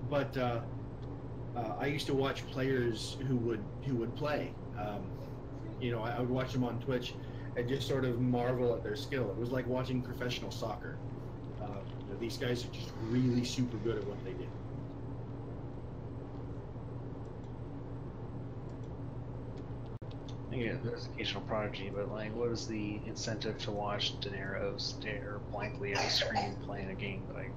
But I used to watch players who would play. I would watch them on Twitch and just sort of marvel at their skill. It was like watching professional soccer. These guys are just really super good at what they do. Yeah, there's occasional prodigy, but like, what is the incentive to watch De Niro stare blankly at a screen playing a game that I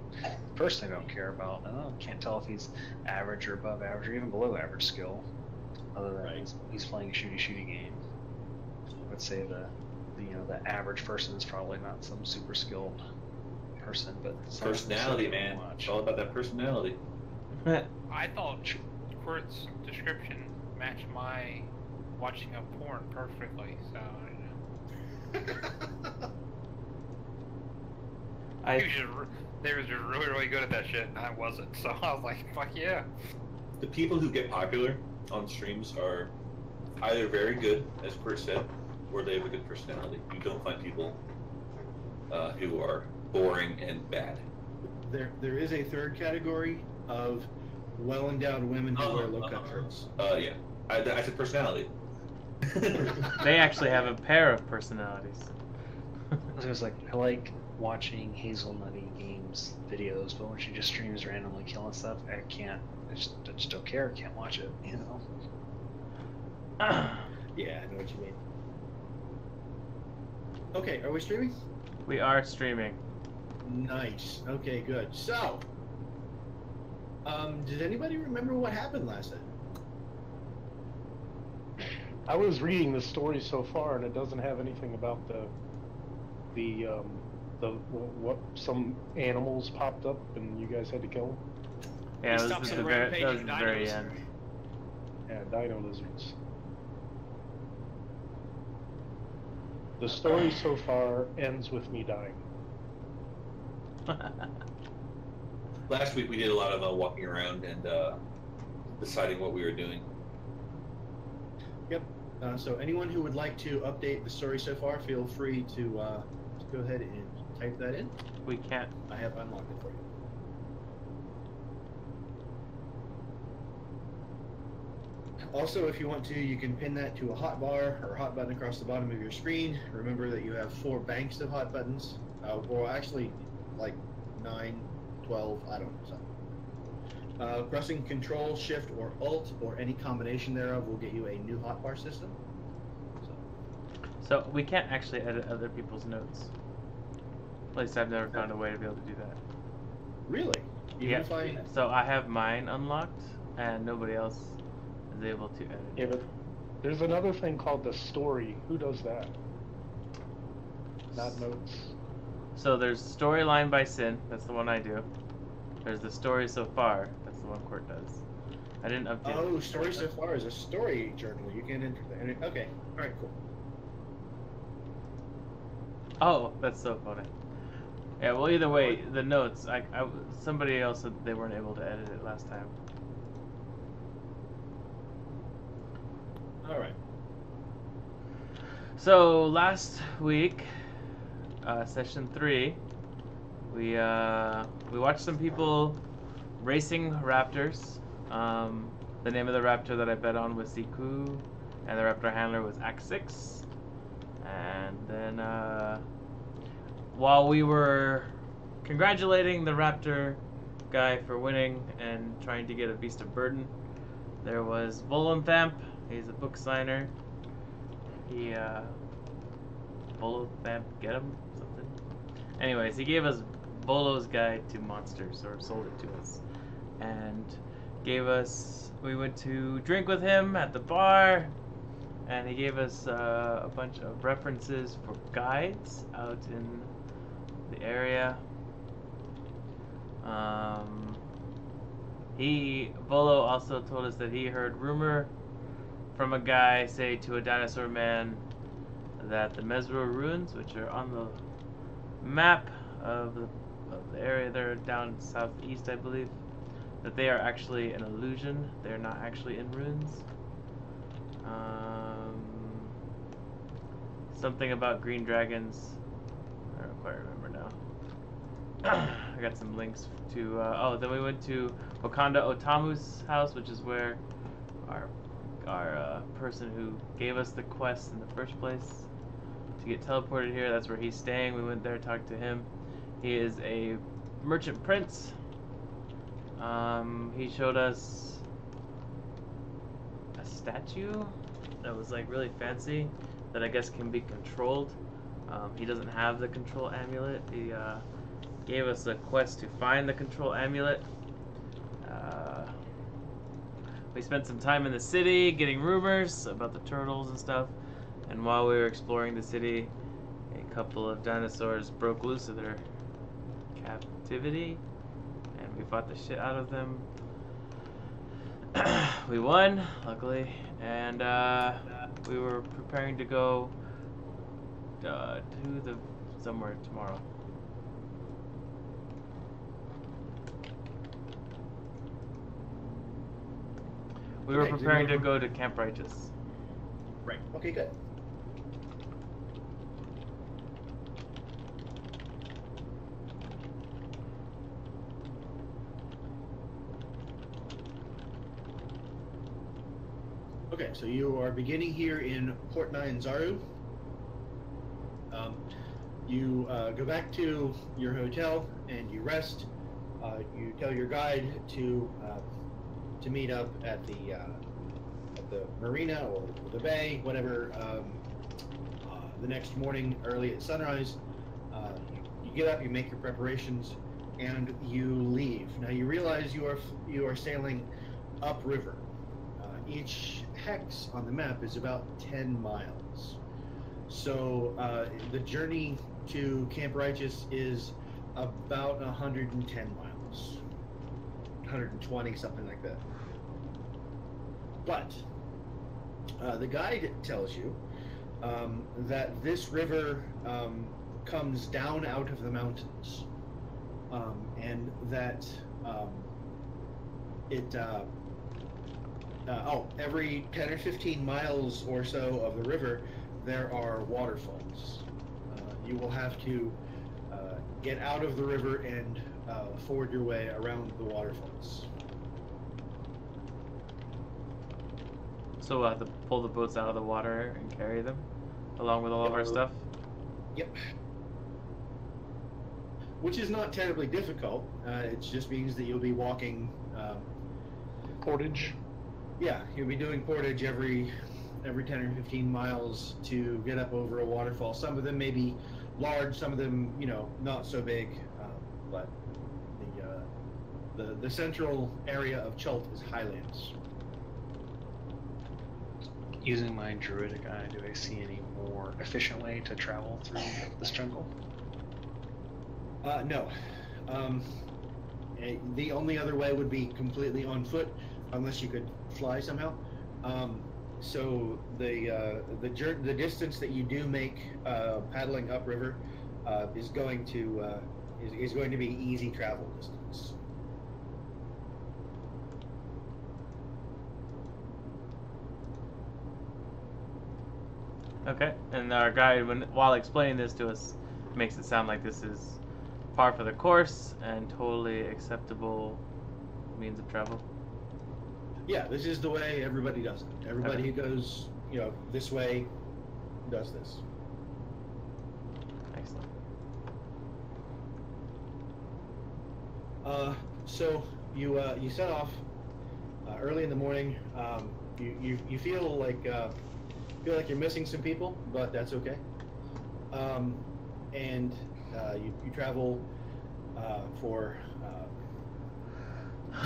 personally don't care about? I can't tell if he's average or above average or even below average skill, other than he's playing a shooty game. I would say the average person is probably not some super skilled person, but personality, man. It's all about that personality. I thought Kurt's description matched my watching a porn perfectly, so I don't know. They were just really, really good at that shit, and I wasn't, so I was like, fuck yeah. The people who get popular on streams are either very good, as Kurt said, or they have a good personality. You don't find people who are boring and bad. There is a third category of well-endowed women who wear low-cut shirts. Yeah. I said personality. They actually have a pair of personalities. I was like, I like watching Hazelnutty Games videos, but when she just streams randomly killing stuff, I can't. I just don't care. I can't watch it, you know. Yeah, I know what you mean. Okay, are we streaming? We are streaming. Nice. Okay, good. So, did anybody remember what happened last night? I was reading the story so far, and it doesn't have anything about what some animals popped up, and you guys had to kill them. Yeah, that was the very end. Yeah, dino lizards. The story so far ends with me dying. Last week we did a lot of walking around and deciding what we were doing. Yep. So anyone who would like to update the story so far, feel free to go ahead and type that in. We can't. I have unlocked it for you. Also, if you want to, you can pin that to a hotbar or a hot button across the bottom of your screen. Remember that you have 4 banks of hot buttons. Or actually, like 9, 12, I don't know. Pressing Control, Shift, or Alt, or any combination thereof will get you a new hotbar system. So we can't actually edit other people's notes. At least I've never found a way to be able to do that. Really? Yeah. So I have mine unlocked, and nobody else is able to edit. Yeah, but there's another thing called the story. Who does that? Not notes. So there's Storyline by Sin. That's the one I do. There's the Story So Far. That's the one Court does. I didn't update. Oh, Story So Far is a story journal. You can enter that. Okay. All right. Cool. Oh, that's so funny. Yeah. Well, either way, the notes. Somebody else said they weren't able to edit it last time. All right. So last week, session 3, we watched some people racing raptors. The name of the raptor that I bet on was Siku, and the raptor handler was Act 6. And then while we were congratulating the raptor guy for winning and trying to get a Beast of Burden, there was Volanthamp. He's a book signer. He Volanthamp, get him? Something. Anyways, he gave us Bolo's Guide to Monsters, or sold it to us, and we went to drink with him at the bar, and he gave us a bunch of references for guides out in the area. Bolo also told us that he heard rumor from a guy say to a dinosaur man that the Mesro ruins, which are on the map of the area there down southeast, I believe, that they are actually an illusion. They're not actually in ruins. Something about green dragons. I don't quite remember now. I got some links to. Then we went to Wakanda Otamu's house, which is where our person who gave us the quest in the first place to get teleported here. That's where he's staying. We went there, talked to him. He is a merchant prince. He showed us a statue that was like really fancy that I guess can be controlled. He doesn't have the control amulet. He gave us a quest to find the control amulet. We spent some time in the city getting rumors about the turtles and stuff. And while we were exploring the city, a couple of dinosaurs broke loose of their captivity, and we fought the shit out of them. We won, luckily, and we were preparing to go to somewhere tomorrow. We were preparing to go to Camp Righteous. Right. Okay, good. Okay, so you are beginning here in Port Nyanzaru. You go back to your hotel and you rest. You tell your guide to meet up at the marina or the bay, whatever. The next morning, early at sunrise, you get up, you make your preparations, and you leave. Now you realize you are sailing upriver. Each hex on the map is about 10 miles. So the journey to Camp Righteous is about 110 miles. 120, something like that. But the guide tells you that this river comes down out of the mountains, and that every 10 or 15 miles or so of the river, there are waterfalls. You will have to get out of the river and ford your way around the waterfalls. So we'll have to pull the boats out of the water and carry them, along with all of our stuff? Yep. Which is not terribly difficult. It just means that you'll be walking... portage? Yeah, you'll be doing portage every 10 or 15 miles to get up over a waterfall. Some of them may be large, some of them, not so big, but the central area of Chult is highlands. Using my druidic eye, do I see any more efficient way to travel through this jungle? No. The only other way would be completely on foot, unless you could fly somehow. So the distance that you do make paddling upriver is going to be easy travel distance. Okay, and our guide, while explaining this to us, makes it sound like this is par for the course and totally acceptable means of travel. Yeah, this is the way everybody does it. Everybody who goes, this way does this. Excellent. So you set off early in the morning. You feel like you're missing some people, but that's okay. And you travel for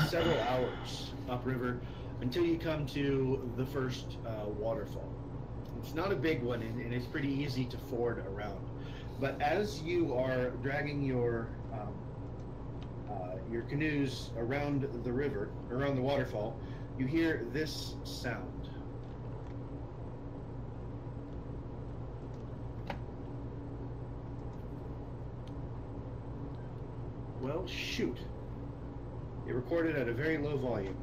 several hours upriver until you come to the first waterfall. It's not a big one, and it's pretty easy to ford around. But as you are dragging your canoes around the river, around the waterfall, you hear this sound. Well, shoot. It recorded at a very low volume.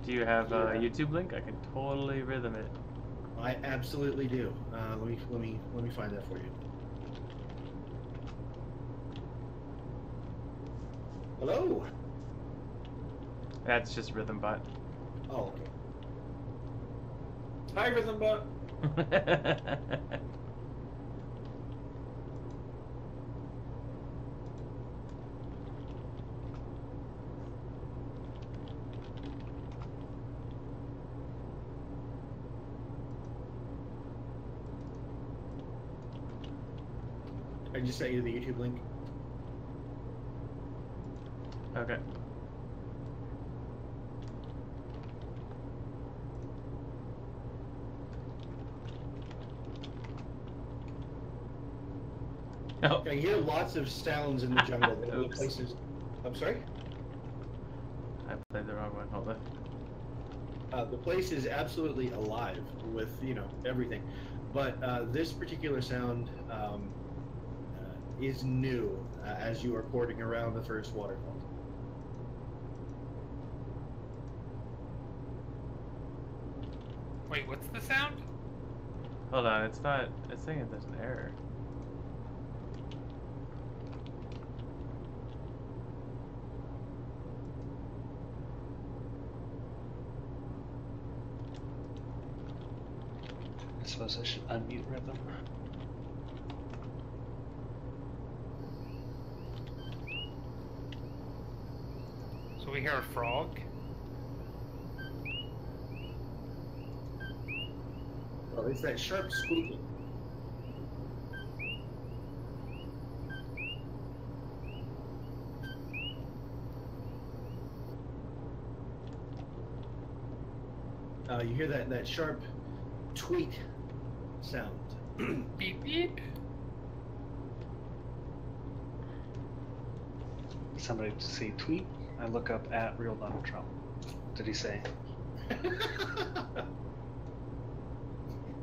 Do you have a YouTube link? I can totally rhythm it. I absolutely do. Let me find that for you. Hello. That's just Rhythm Bot. Oh, okay. Hi, Rhythmbot. I just sent you the YouTube link. Okay. Oh. I hear lots of sounds in the jungle. The Oops. places. I'm sorry. I played the wrong one. Hold on. The place is absolutely alive with everything, but this particular sound is new as you are porting around the first waterfall. Wait, what's the sound? Hold on. It's not. It's saying there's an error. I suppose I should unmute Rhythm. So we hear a frog. Well, it's that sharp squeaking. You hear that sharp tweet sound. Beep beep. Somebody say tweet. I look up at real Donald Trump. Did he say?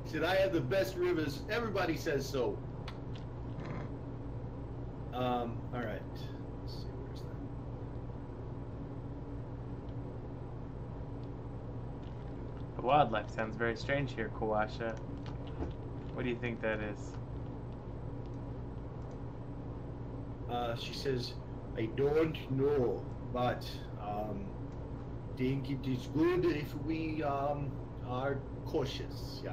Said I have the best rivers. Everybody says so. All right. Let's see, where's that? The wildlife sounds very strange here, Kawasha. What do you think that is? She says, I don't know, but think it is good if we are cautious. Yeah.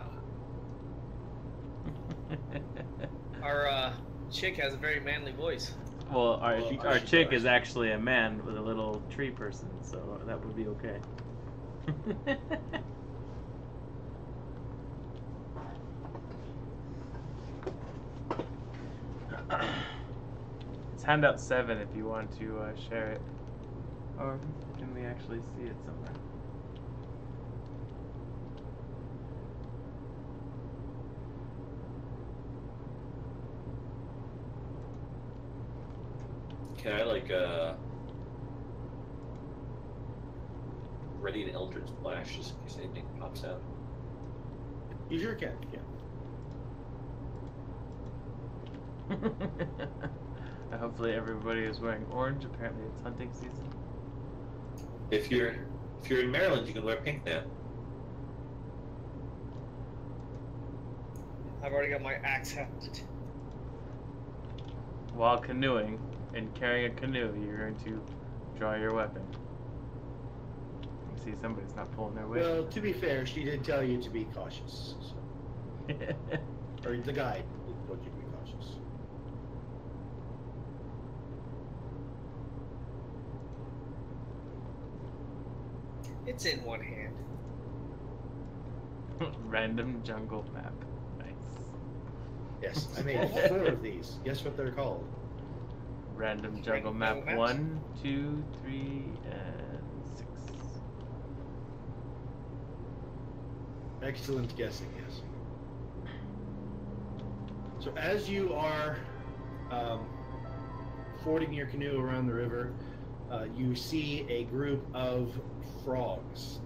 Our chick has a very manly voice. Well, our Well, chick is actually a man with a little tree person, so that would be okay. It's handout 7 if you want to share it. Or can we actually see it somewhere? Can I ready an Eldritch Splash just in case anything pops out? You sure can. Yeah. Hopefully everybody is wearing orange. Apparently it's hunting season. If you're in Maryland, you can wear pink now. I've already got my axe hefted. While canoeing and carrying a canoe, you're going to draw your weapon. You see somebody's not pulling their weight. Well, to be fair, she did tell you to be cautious. So. Or the guide told you to be cautious. It's in one hand. Random jungle map. Nice. Yes, I made 4 of these. Guess what they're called? Random jungle map Jungle maps? 1, 2, 3, and 6. Excellent guessing, yes. So as you are fording your canoe around the river, you see a group of frogs.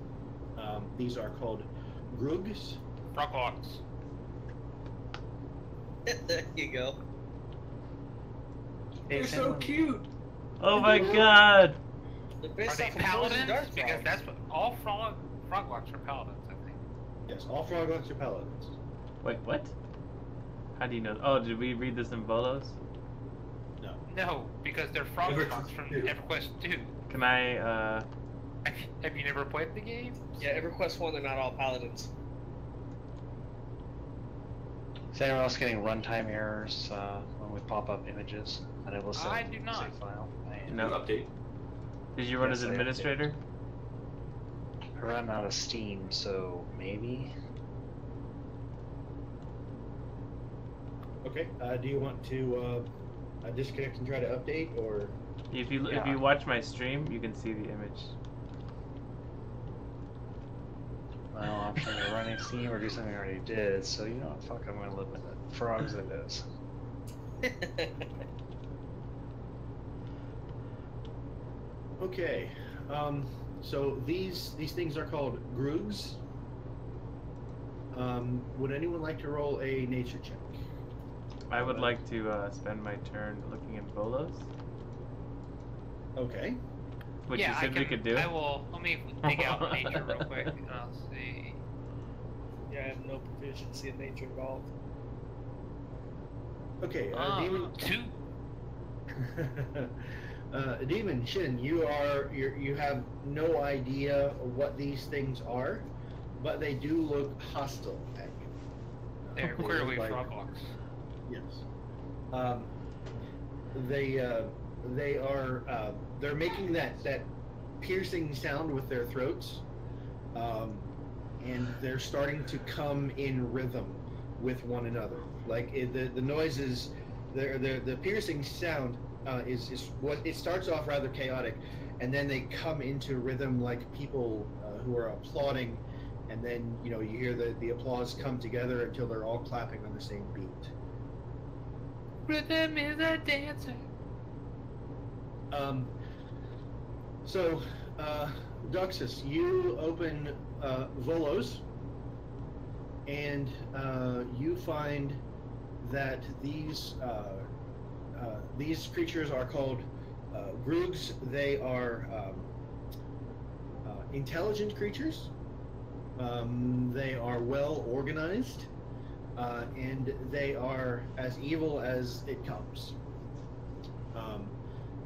These are called grugs. Froghawks. There you go. They're so cute. Oh my god! They're Are based they off of Poison paladins? Dart Because frogs. that's what all froghawks are paladins, I think. Yes, all froghawks are paladins. Wait, what? How do you know? Oh, did we read this in Bolos? No. No, because they're frog spots from EverQuest 2. Can I, Have you never played the game? Yeah, EverQuest 1, they're not all paladins. Is anyone else getting runtime errors when we pop up images? And it will say I do not. save file. No. Update. did you run Yes, as I administrator? I run out of Steam, so maybe. Okay. Do you want to disconnect and try to update, or? If you Yeah. watch my stream, you can see the image. Well, option to running Steam or do something I already did. So you know what? Fuck, I'm gonna live with it. Frogs it is. Okay. So these things are called groogs. Would anyone like to roll a nature check? I would like to spend my turn looking at Volos, Okay. which yeah, you said we could do. I will. Let me dig out nature real quick, and I'll see. Yeah, I have no proficiency in nature at all. Okay. Demon. 2. Demon Shin, you have no idea what these things are, but they do look hostile at you. They're They clearly look like- froglocks. Yes. They are they're making that piercing sound with their throats, and they're starting to come in rhythm with one another. Like the noises, the piercing sound is what it starts off rather chaotic, and then they come into rhythm like people who are applauding, and then you hear the applause come together until they're all clapping on the same beat. Rhythm is a dancer. So, Duxus, you open Volos, and you find that these creatures are called groogs. They are intelligent creatures. They are well organized. And they are as evil as it comes.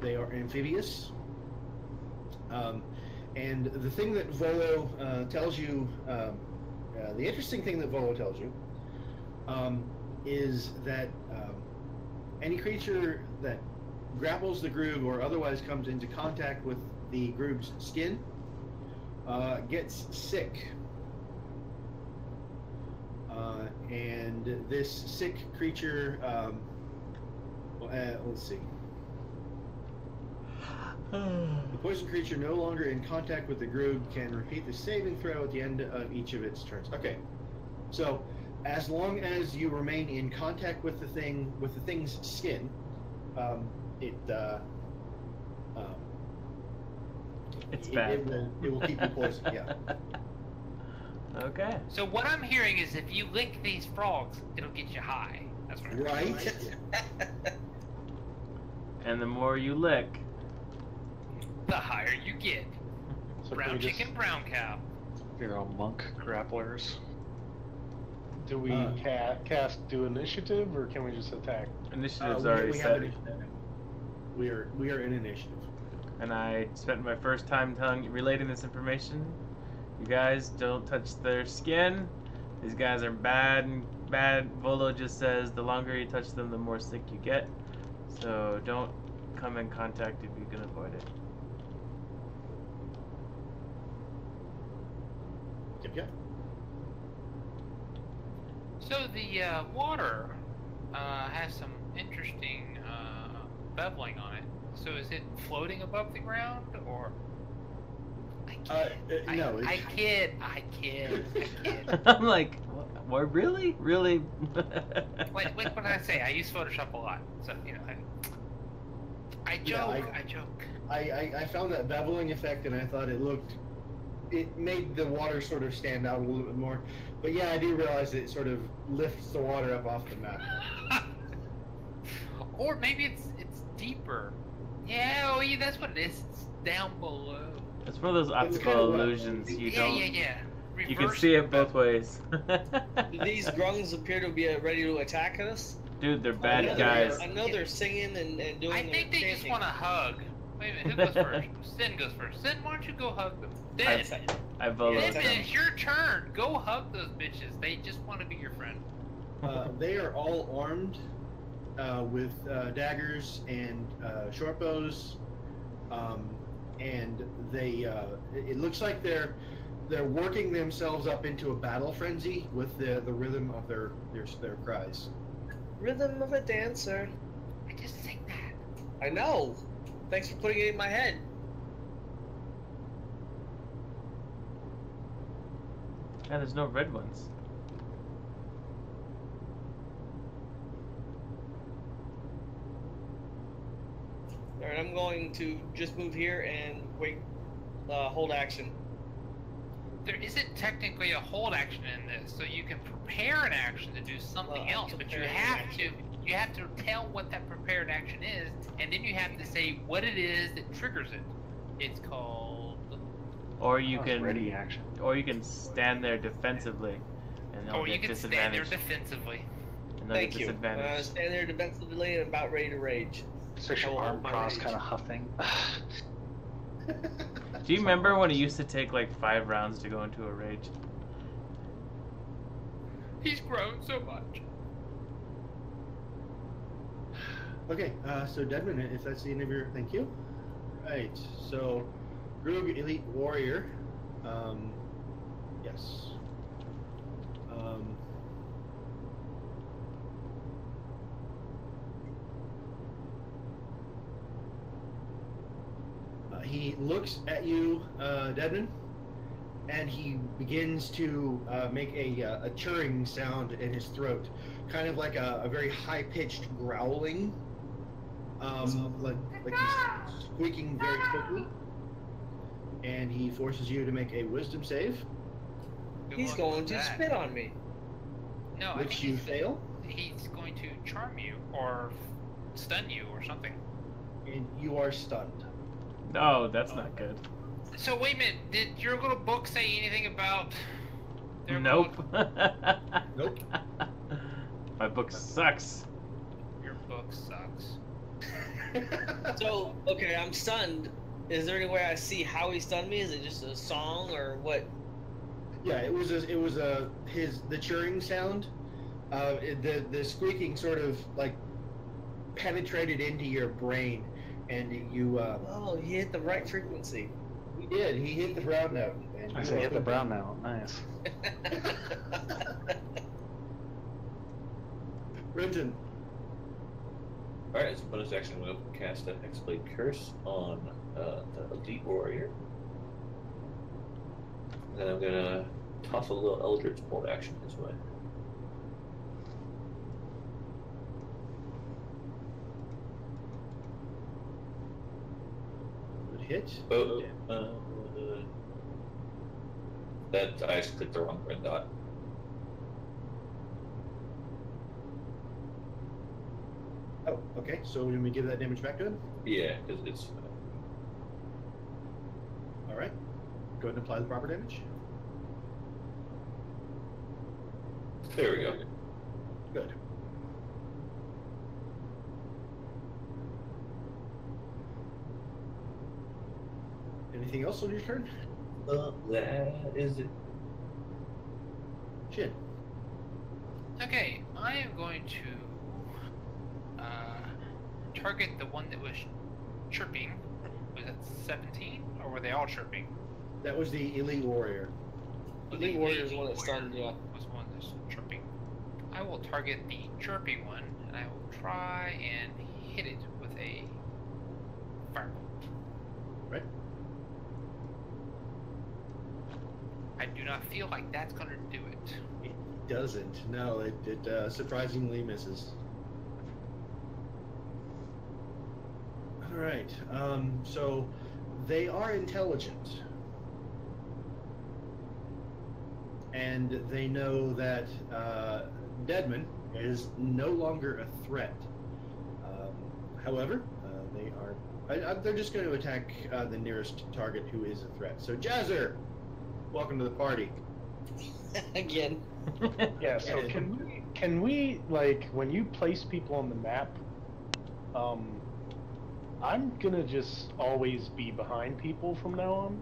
They are amphibious. And the thing that Volo tells you, the interesting thing that Volo tells you, is that any creature that grapples the groog or otherwise comes into contact with the groog's skin gets sick. And this sick creature, let's see. The poison creature no longer in contact with the groog can repeat the saving throw at the end of each of its turns. Okay, so as long as you remain in contact with the thing's skin, It's it bad. will keep you poisoned. Yeah. Okay. So what I'm hearing is if you lick these frogs, it'll get you high. That's what I'm hearing. Right. And the more you lick, The higher you get. So Brown can we just- chicken, brown cow. You're all monk grapplers. Do we do initiative, or can we just attack? initiative's we already have set. initiative. We are in initiative. And I spent my first time relating this information. You guys don't touch their skin. These guys are bad. Volo just says the longer you touch them, the more sick you get. So don't come in contact if you can avoid it. Yep. So the water has some interesting beveling on it. So is it floating above the ground, or? No. I kid. I'm like, what? Really? Really? What did I say? I use Photoshop a lot, so I joke. Yeah, I joke. I found that beveling effect, and I thought it made the water sort of stand out a little bit more. But yeah, I do realize that it sort of lifts the water up off the map. Or maybe it's deeper. Yeah, that's what it is. It's down below. It's one of those optical kinda what- illusions. You don't. Yeah. You can Reverse see it both ways. Do these grungs appear to be ready to attack us? Dude, they're bad I guys. know they're singing and doing. I think they just chanting. want a hug. Wait a minute, who goes first? Sin goes first. Sin, why don't you go hug them? Then, I vote then them. it's your turn. Go hug those bitches. They just want to be your friend. They are all armed with daggers and short bows, and they. It looks like they're working themselves up into a battle frenzy with the rhythm of their cries. Rhythm of a dancer. I just sing that. I know. Thanks for putting it in my head. Yeah, there's no red ones. Alright, I'm going to just move here and wait. Hold action. There isn't technically a hold action in this, so you can prepare an action to do something else, but you have to tell what that prepared action is, and then you have to say what it is that triggers it. It's called. Or you can ready action. Or you can stand there defensively, and they'll Or you get can stand there disadvantage. defensively. And they'll Thank get you. disadvantage. Stand there defensively and about ready to rage. So your Oh, arm my cross rage. kind of huffing. Do you remember when it used to take like 5 rounds to go into a rage? He's grown so much. Okay, so Deadman, if that's the end of your, thank you. Right, so Rogue Elite Warrior, yes. He looks at you, Deadman, and he begins to make a churring sound in his throat, kind of like a very high-pitched growling, like he's squeaking very quickly. And he forces you to make a wisdom save, Good He's luck going with to that. spit on me. No, I which think you fail, he's going to charm you or stun you or something. and you are stunned. No, that's not good. So wait a minute, did your little book say anything about their Nope. Nope. My book sucks. Your book sucks. So, okay, I'm stunned. Is there any way I see how he stunned me? Is it just a song or what? Yeah, it was the churring sound. The squeaking sort of like penetrated into your brain, and you. Oh, he hit the right frequency. He did. He hit the brown note. And I you said hit the opened brown now. Nice. Renton. Alright, as a bonus action, I'm going to cast an Hexblade Curse on the Elite Warrior. And then I'm going to toss a little Eldritch Bolt action his way. Good hit. Oh, that I just clicked the wrong red dot. Oh, okay. So let me give that damage back to him. Yeah, because it's. All right. Go ahead and apply the proper damage. There we go. Good. Anything else on your turn? That is it. Shin. Okay, I am going to target the one that was chirping. Was that 17? Or were they all chirping? That was the Elite Warrior. Elite Warrior is the one that stunned, yeah. Was one that's chirping. I will target the chirping one, and I will try and hit it with a firebolt. Right. I do not feel like that's going to do it. It doesn't. No, it surprisingly misses. All right. So they are intelligent, and they know that Deadman is no longer a threat. However, they're just going to attack the nearest target who is a threat. So Jazzer, welcome to the party. Again. Yeah, so Okay. can we Can we, like, when you place people on the map, I'm gonna just always be behind people from now on.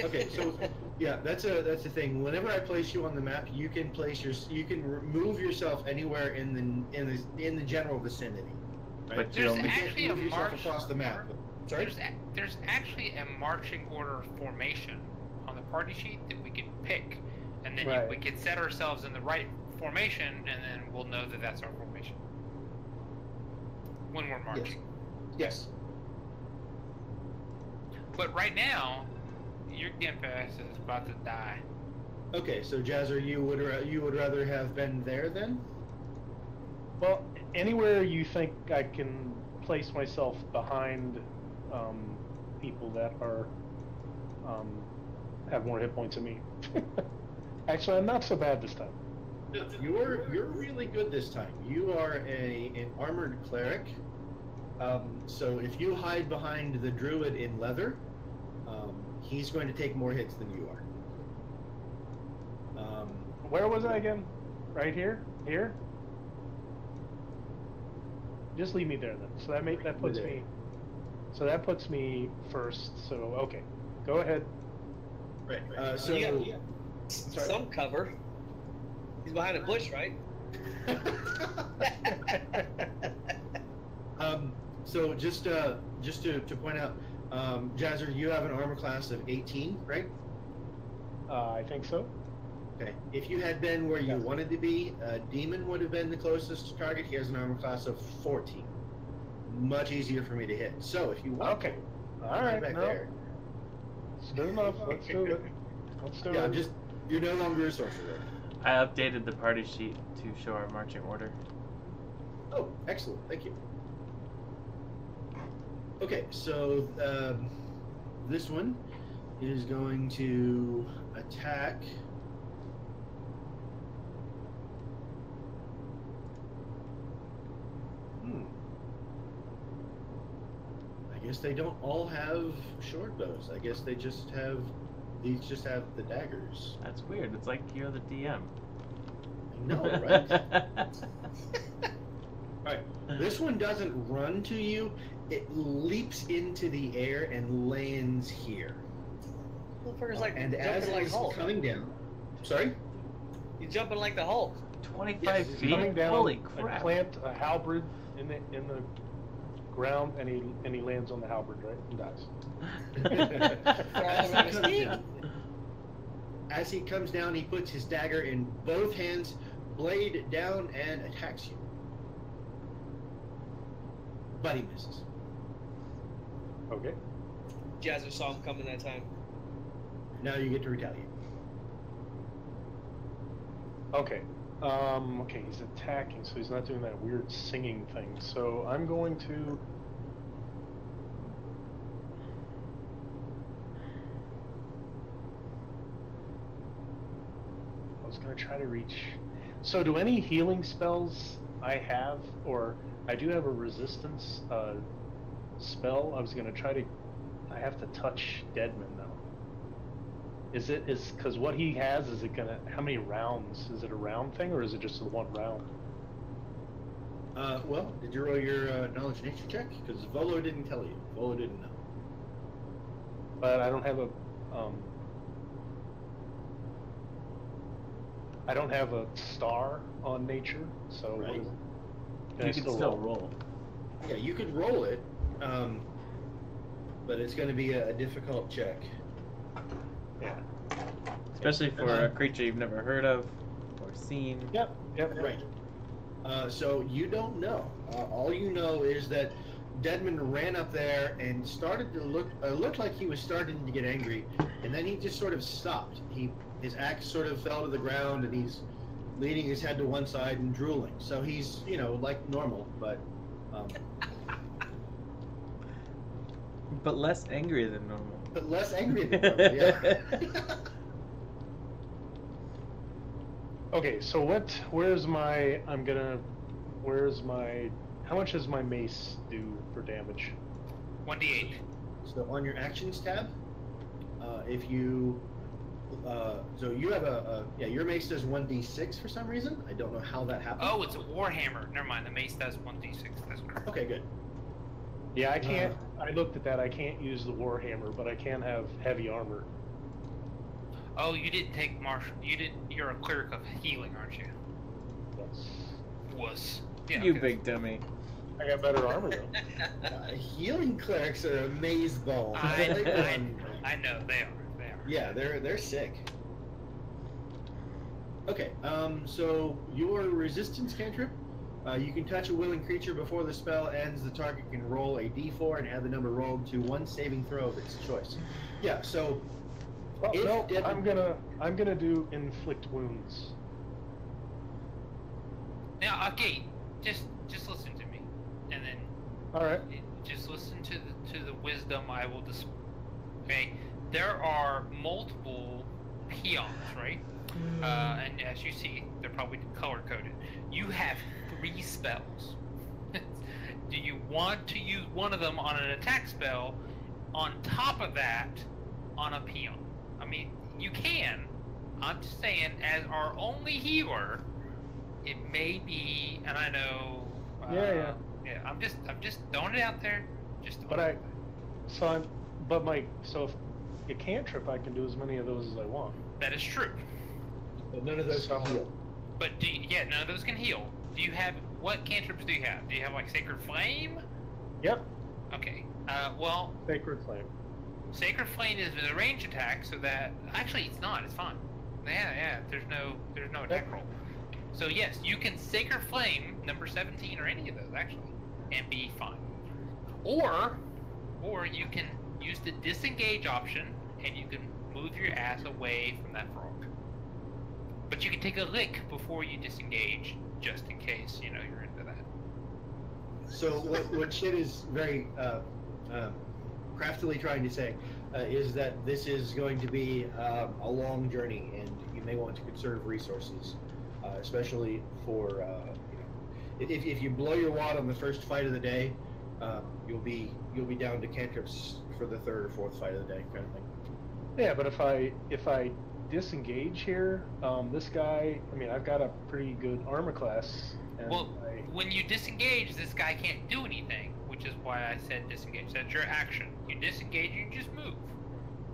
Okay, so yeah, that's the thing. Whenever I place you on the map, you can move yourself anywhere in the general vicinity. Right? But There's you actually can't a move yourself march. across the map. Sorry. There's actually a marching order formation on the party sheet that we can pick, and then Right. we can set ourselves in the right formation, and then we'll know that that's our formation when we're marching. Yes. But right now, your Gimpass is about to die. Okay, so Jazzer, you would rather have been there then? Well, anywhere you think I can place myself behind people that are have more hit points than me. Actually, I'm not so bad this time. You're really good this time. You are an armored cleric. So if you hide behind the druid in leather, he's going to take more hits than you are. Where was I again? Right here? Here? Just leave me there then. So that puts me. So that puts me first. So okay, go ahead. Right. You got some cover. He's behind a bush, right? So just to point out, Jazzer, you have an armor class of 18, right? I think so. Okay. If you had been where you wanted to be, Demon would have been the closest target. He has an armor class of 14. Much easier for me to hit. So if you want, Okay. I'll All right. back No. there. It's good enough. Let's do it. Let's do Yeah, it. you're no longer a sorcerer. I updated the party sheet to show our marching order. Oh, excellent. Thank you. Okay, so this one is going to attack. I guess they don't all have short bows. I guess these just have the daggers. That's weird. It's like you're the DM. I know, right? Alright, this one doesn't run to you. It leaps into the air and lands here. Motherfucker's like and as jumping like it's Hulk. coming down... Sorry? You're jumping like the Hulk. 25 Yes, feet? Coming down, Holy I crap. plant a halberd in the ground, and he lands on the halberd, right, and dies. As he comes down, he puts his dagger in both hands, blade down, and attacks you. But he misses. Okay. Jazzer saw him coming that time. Now you get to retaliate. Okay. Okay, he's attacking, so he's not doing that weird singing thing. So I'm going to... I was going to try to reach... So do any healing spells I have, or I do have a resistance spell, I was going to try to... I have to touch Deadman, though. Is because what he has, is it gonna, how many rounds? Is it a round thing, or is it just the one round? Well, did you roll your knowledge nature check? Because Volo didn't tell you. Volo didn't know. But I don't have a, I don't have a star on nature, so what Right. is it? You I can still roll. Yeah, you could roll it, but it's going to be a difficult check. Yeah. Especially for a creature you've never heard of or seen. Yep. Right. So you don't know. All you know is that Deadman ran up there and started to looked like he was starting to get angry, and then he just sort of stopped. His axe sort of fell to the ground, and he's leaning his head to one side and drooling. So he's, like normal, but... But less angry than normal. But less angry than normal, yeah. Okay, so where's my, how much does my mace do for damage? 1d8. So on your actions tab, if you So you have your mace does 1d6 for some reason. I don't know how that happened. Oh, it's a warhammer. Never mind. The mace does 1d6. That's correct. Okay, good. Yeah, I can't. I looked at that. I can't use the warhammer, but I can have heavy armor. Oh, you didn't take martial. You didn't. You're a cleric of healing, aren't you? Yes. Was. Yeah. You okay. big dummy. I got better armor though. Healing clerics are amazeballs. I know they are. They are. Yeah, they're sick. Okay, so your resistance cantrip, you can touch a willing creature before the spell ends. The target can roll a d4 and add the number rolled to one saving throw of its choice. Yeah, so Oh, no, I'm gonna do inflict wounds. Now, okay, just listen to me, and then. All right. Just listen to the wisdom I will display. Okay, there are multiple peons, right? And as you see, they're probably color coded. You have 3 spells. Do you want to use one of them on an attack spell? On top of that, on a peon. I mean, you can. I'm just saying, as our only healer, it may be, and I know. Yeah. I'm just throwing it out there. Just. So if you cantrip, I can do as many of those as I want. That is true. But none of those can heal. But none of those can heal. Do you have what cantrips do you have? Do you have like Sacred Flame? Yep. Okay. Well. Sacred Flame. Sacred Flame is a range attack, so that actually it's not. It's fine. Yeah. There's no attack roll. So yes, you can Sacred Flame number 17 or any of those actually, and be fine. Or you can use the disengage option, and you can move your ass away from that frog. But you can take a lick before you disengage, just in case you're into that. So what Shit is very craftily trying to say is that this is going to be a long journey, and you may want to conserve resources, especially for if you blow your wad on the first fight of the day, you'll be down to cantrips for the 3rd or 4th fight of the day, kind of thing. Yeah, but if I disengage here, this guy, I mean, I've got a pretty good armor class. And when you disengage, this guy can't do anything, which is why I said disengage. That's your action. You disengage, you just move.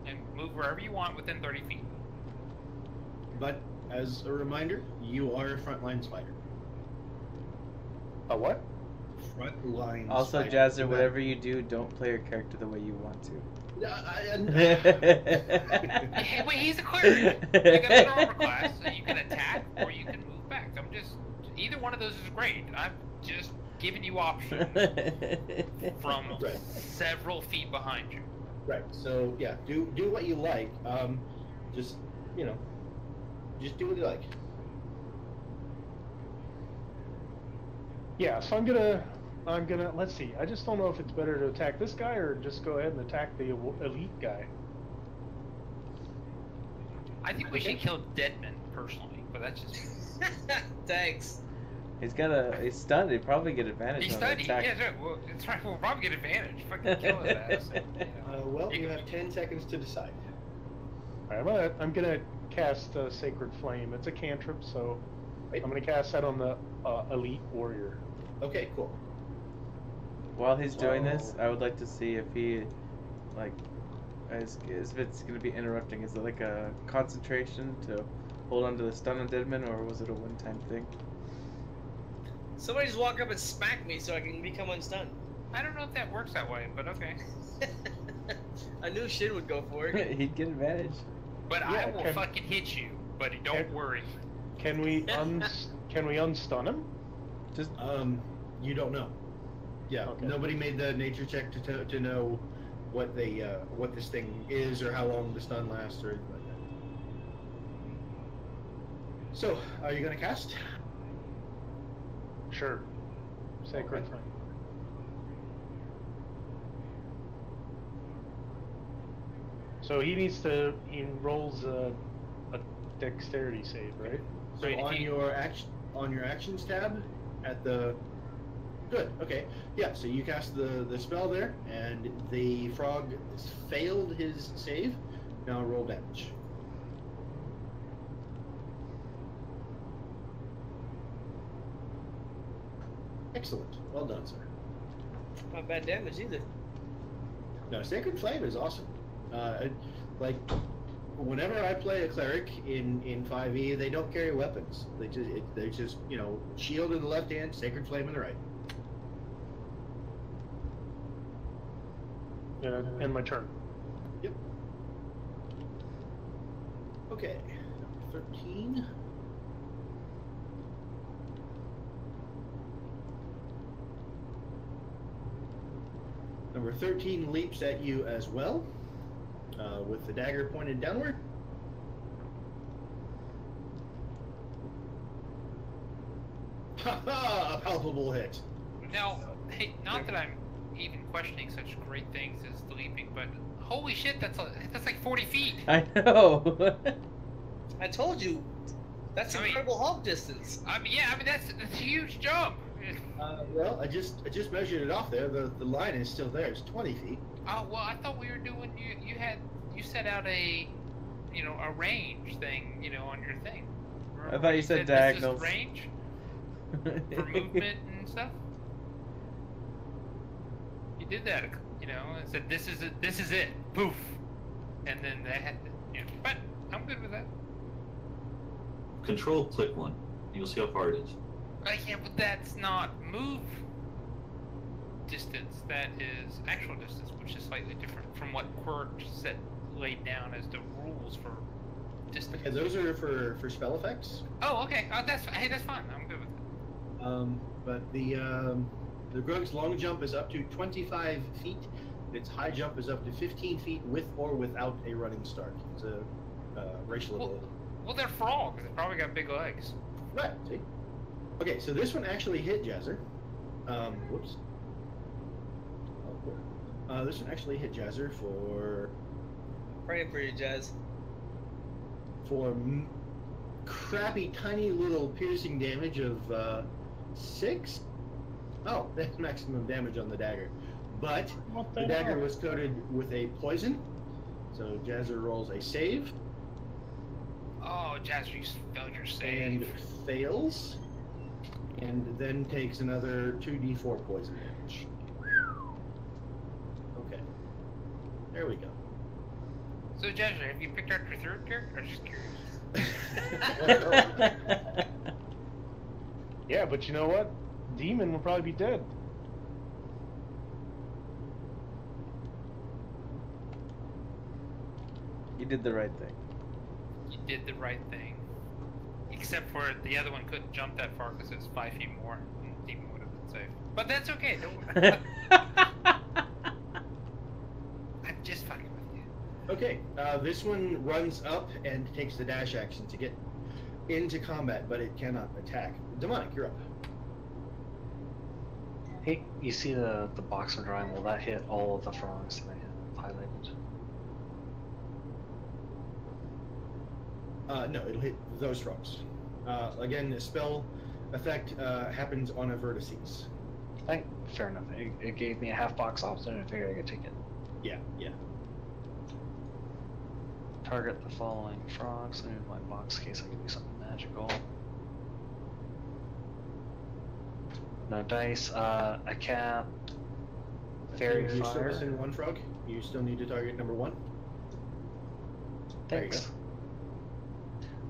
And move wherever you want within 30 feet. But, as a reminder, you are a frontline fighter. A what? Frontline Also, fighter. Jazzer, whatever you do, don't play your character the way you want to. Hey, wait, he's a cleric. You got an armor class, so you can attack or you can move back. Either one of those is great. I'm just giving you options from several feet behind you. Right. So yeah, do what you like. Just do what you like. Yeah. So I'm gonna let's see. I just don't know if it's better to attack this guy or just go ahead and attack the elite guy. I think we should kill Deadman personally, but that's just. Thanks. He's stunned. He'd probably get advantage. He's on stunned. the attack. Yeah, well, that's right. We'll probably get advantage. Fucking kill his ass. Well, you have 10 seconds to decide. All right, I'm gonna cast Sacred Flame. It's a cantrip, so I'm gonna cast that on the elite warrior. Okay, cool. While he's doing this, I would like to see if he, if it's going to be interrupting. Is it like a concentration to hold on to the stun on Deadman, or was it a one-time thing? Somebody just walk up and smack me so I can become unstunned. I don't know if that works that way, but okay. I knew Shin would go for it. He'd get advantage. But I will fucking hit you, buddy. Don't worry. Can we unstun him? Just you don't know. Yeah, okay. Nobody made the nature check to know what this thing is or how long the stun lasts or anything like that. So, are you gonna cast? Sure. Sacred Flame. So he rolls a dexterity save, right? So on your actions tab at the good, okay. Yeah, so you cast the spell there, and the frog failed his save. Now roll damage. Excellent. Well done, sir. Not bad damage either. No, Sacred Flame is awesome. Like, whenever I play a cleric in 5e, they don't carry weapons. They just you know, shield in the left hand, Sacred Flame in the right. End my turn. Yep. Okay. 13. Number 13 leaps at you as well, with the dagger pointed downward. Ha ha! A palpable hit. Now, hey, not that I'm even questioning such great things as the leaping, but holy shit, that's like 40 feet. I know. I told you, that's incredible hop distance. I mean, yeah, I mean that's a huge jump. Well, I just measured it off there. The line is still there. It's 20 feet. Oh well, I thought we were doing you set out a a range thing on your thing. Remember I thought you said diagonals. This is range for movement and stuff. You did that, and said this is it, poof, and then that had but I'm good with that. Control click one. You'll see how far it is. Yeah, but that's not move distance. That is actual distance, which is slightly different from what Quirk laid down as the rules for distance. Okay, those are for spell effects. Oh, okay. That's fine. I'm good with it. But the Grug's long jump is up to 25 feet. Its high jump is up to 15 feet with or without a running start. It's a racial ability. Well, they're frogs. They probably got big legs. Right. See. Okay, so this one actually hit Jazzer. Whoops. Oh, cool. This one actually hit Jazzer for Praying for you, Jazz. Crappy, tiny little piercing damage of 6. Oh, that's maximum damage on the dagger. But the dagger was coated with a poison, so Jazzer rolls a save. Oh, Jazzer, you failed your save. And fails. And then takes another 2d4 poison damage. Okay. There we go. So, Jazzer, have you picked out your third character? I'm just curious. Yeah, but you know what? Demon will probably be dead. You did the right thing. You did the right thing. Except for the other one couldn't jump that far because it's 5 feet more, and Demon would have been safe. But that's okay. Don't worry. I'm just fucking with you. Okay, this one runs up and takes the dash action to get into combat, but it cannot attack. Demonic, you're up. Hey, you see the box I'm drawing? Will that hit all of the frogs that I have highlighted? No, it'll hit those frogs. Again, the spell effect happens on a vertices. Fair enough. It gave me a half box option, and I figured I could take it. Yeah, yeah. Target the following frogs. Let me move my box in case I can do something magical. No dice. I can't. Fairy You're still fire. missing one frog. You still need to target number 1. Thanks.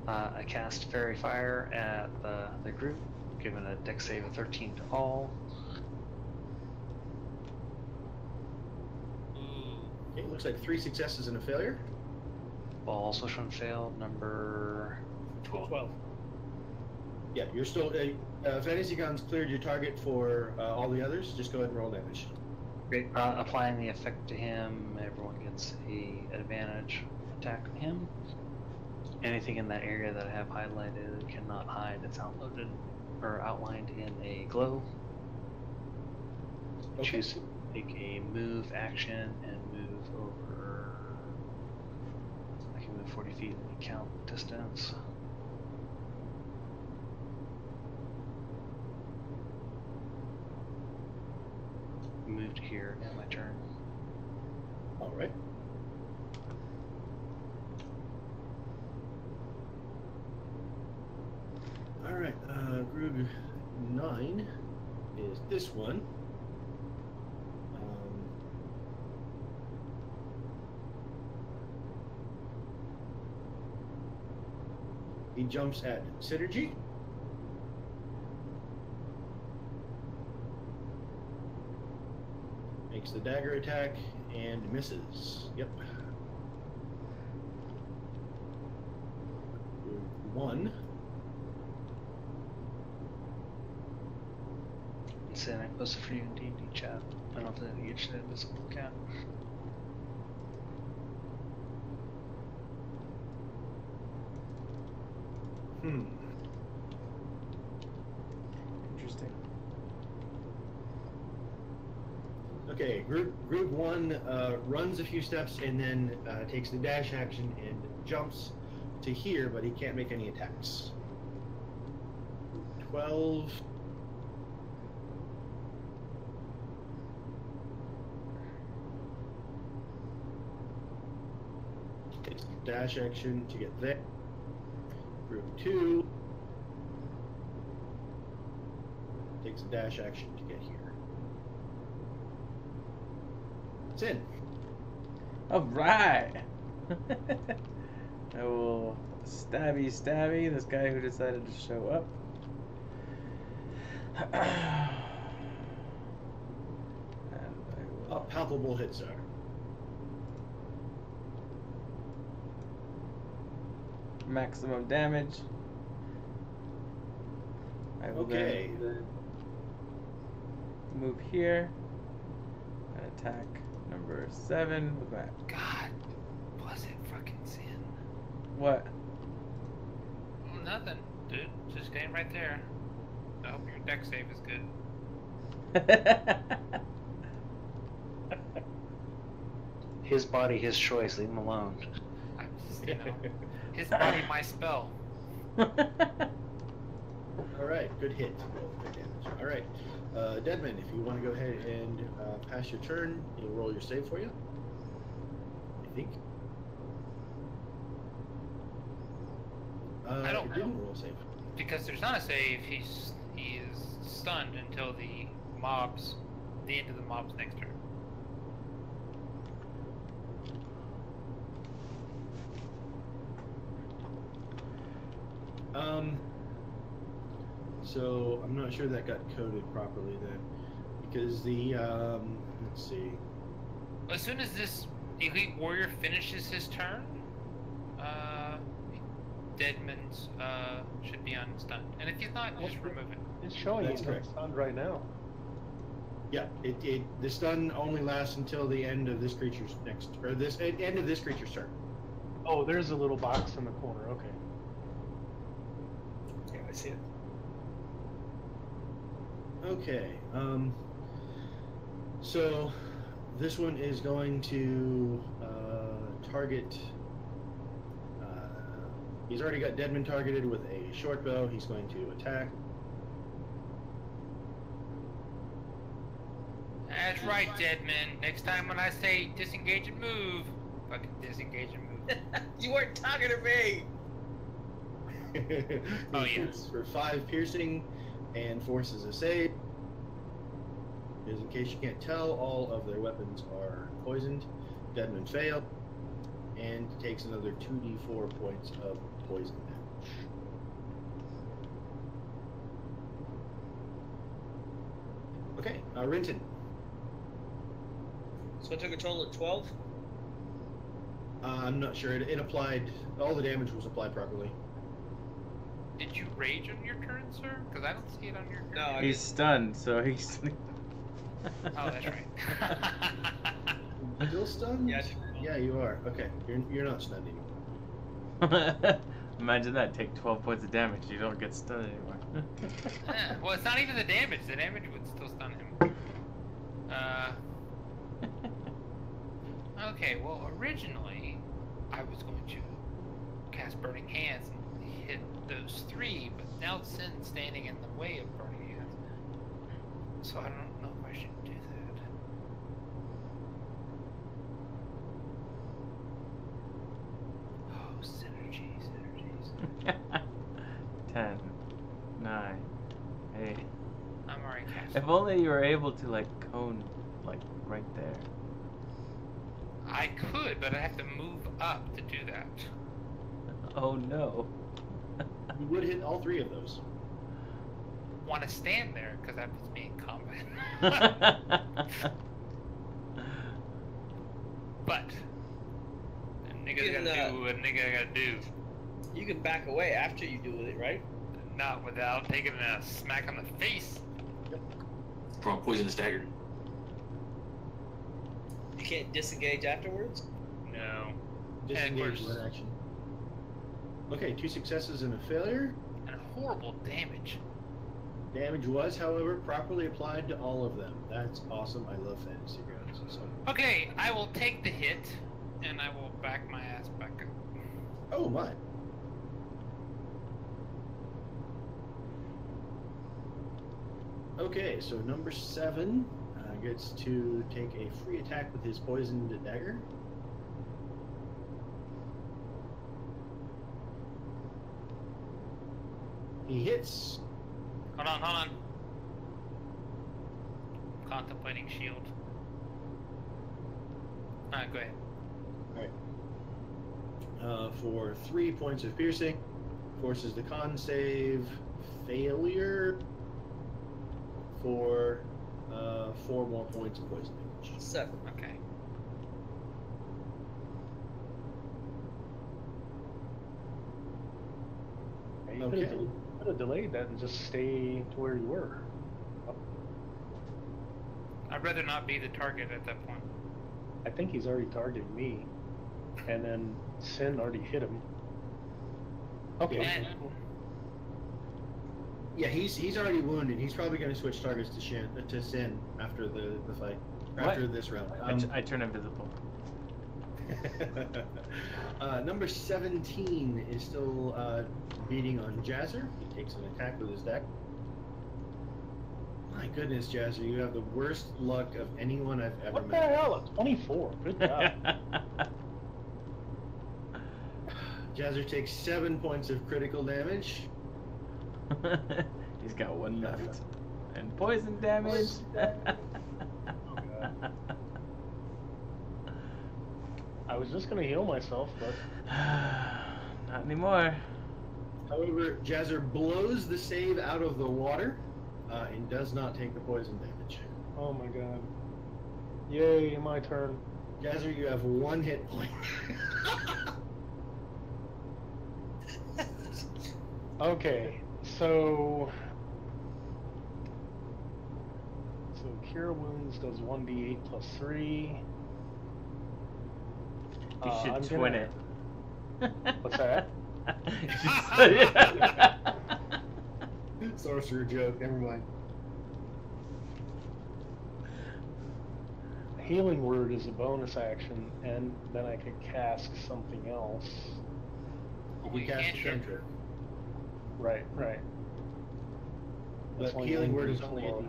I cast Fairy Fire at the group, given a dex save of 13 to all. Okay, looks like 3 successes and a failure. Balls, which one failed? Number 12. Yeah, you're still. Fantasy Gun's cleared your target for all the others. Just go ahead and roll damage. Great. Applying the effect to him, everyone gets an advantage attack on him. Anything in that area that I have highlighted cannot hide. It's outloaded or outlined in a glow. Okay. Choose to make a move action and move over. I can move 40 feet and count distance. Move to here in my turn. All right. All right. Grug 9 is is this one. He jumps at Sinergy. Makes the dagger attack and misses. Yep. One. Saying I posted for you in D&D chat. I don't know if you should have this account. Interesting. Okay, group one runs a few steps and then takes the dash action and jumps to here, but he can't make any attacks. 12. Takes the dash action to get there. Group 2 takes a dash action to get here. It's in. Alright! I will stabby this guy who decided to show up. And I will... A palpable hit, sir. Maximum damage. I will Okay. then move here and attack number 7 with my... God, was it fucking sin? What? Oh, nothing, dude. Just staying right there. I hope your deck save is good. His body, his choice. Leave him alone. I'm just, you know, his body, my spell. Alright, good hit. Good damage. Alright. Deadman, if you want to go ahead and pass your turn, he'll roll your save for you. I think. I don't it didn't roll a save. Because there's not a save, he is stunned until the end of the mob's next turn. So I'm not sure that got coded properly then, because the let's see. As soon as this elite warrior finishes his turn, Deadman's should be unstunned. And if he's not, just remove it. It's showing That's he's correct. stunned right now. Yeah, the stun only lasts until the end of this creature's end of this creature's turn. Oh, there's a little box in the corner. Okay. Yeah, I see it. Okay. So this one is going to target. He's already got Deadman targeted with a short bow. He's going to attack. That's right, Deadman. Next time when I say disengage and move, fucking disengage and move. You weren't talking to me. Oh, He yeah. shoots for 5 piercing and forces a save. Because in case you can't tell, all of their weapons are poisoned. Deadman failed and takes another 2d4 points of poison damage. Okay, Rinton. So I took a total of 12. I'm not sure. It applied. All the damage was applied properly. Did you rage on your turn, sir? Because I don't see it on your turn. No, I He's stunned, so he's... Oh, that's right. Still stunned? Yeah. Yeah, you are. Okay, you're not stunned anymore. Imagine that, take 12 points of damage, you don't get stunned anymore. Yeah, well, it's not even the damage. The damage would still stun him. Okay, well, originally, I was going to cast Burning Hands and hit those 3, but now Sin's standing in the way of Burning Hands. So I don't know if I should do that. Oh, synergies. 10, 9, 8. I'm already casting If only you were able to like cone like right there. I could, but I have to move up to do that. Oh no. You would hit all 3 of those. Want to stand there because that puts me in combat. But a nigga gotta do what a nigga gotta do. You can back away after you do it, right? Not without taking a smack on the face. From a poisonous dagger. You can't disengage afterwards? No. Disengage And one action. Okay, 2 successes and a failure. And horrible damage. Damage was, however, properly applied to all of them. That's awesome. I love fantasy grounds. So. Okay, I will take the hit, and I will back my ass back up. Oh my. Okay, so number 7 gets to take a free attack with his poisoned dagger. He hits. Hold on. Contemplating shield. Alright, go ahead. For 3 points of piercing. Forces the con save failure for 4 more points of poison damage. 7. Okay. You Okay. could have delayed that and just stay to where you were. I'd rather not be the target at that point. I think he's already targeting me, and then Sin already hit him. Okay. And Yeah, he's already wounded. He's probably going to switch targets to Sin after the fight. After this round. I turn invisible. Number 17 is still beating on Jazzer. He takes an attack with his deck. My goodness, Jazzer, you have the worst luck of anyone I've ever What the met. hell? A 24. Good job. Jazzer takes 7 points of critical damage. He's got 1 left. And poison damage. I was just gonna heal myself, but Not anymore. However, Jazzer blows the save out of the water and does not take the poison damage. oh my god. Yay, my turn. Jazzer, you have 1 hit point. Okay, so Cure Wounds does 1d8 plus 3. You should I'm twin gonna- it. What's that? Sorcerer joke, never mind. Healing Word is a bonus action, and then I can cast something else. You cast a cantrip. Right. That's But only healing 1d4. word is only a D4.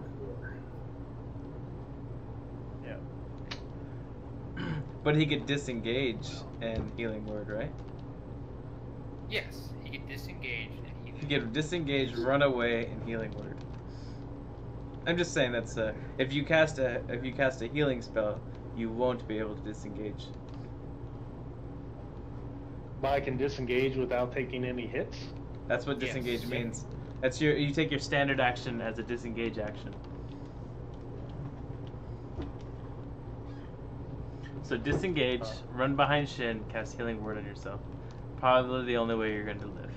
But he could disengage and healing word, right? yes, he can disengage and He he could disengage, run away, and healing word. I'm just saying that's if you cast a healing spell, you won't be able to disengage. But I can disengage without taking any hits? That's what Yes. disengage means. That's you take your standard action as a disengage action. So disengage, run behind Shin, cast healing word on yourself. Probably the only way you're going to live.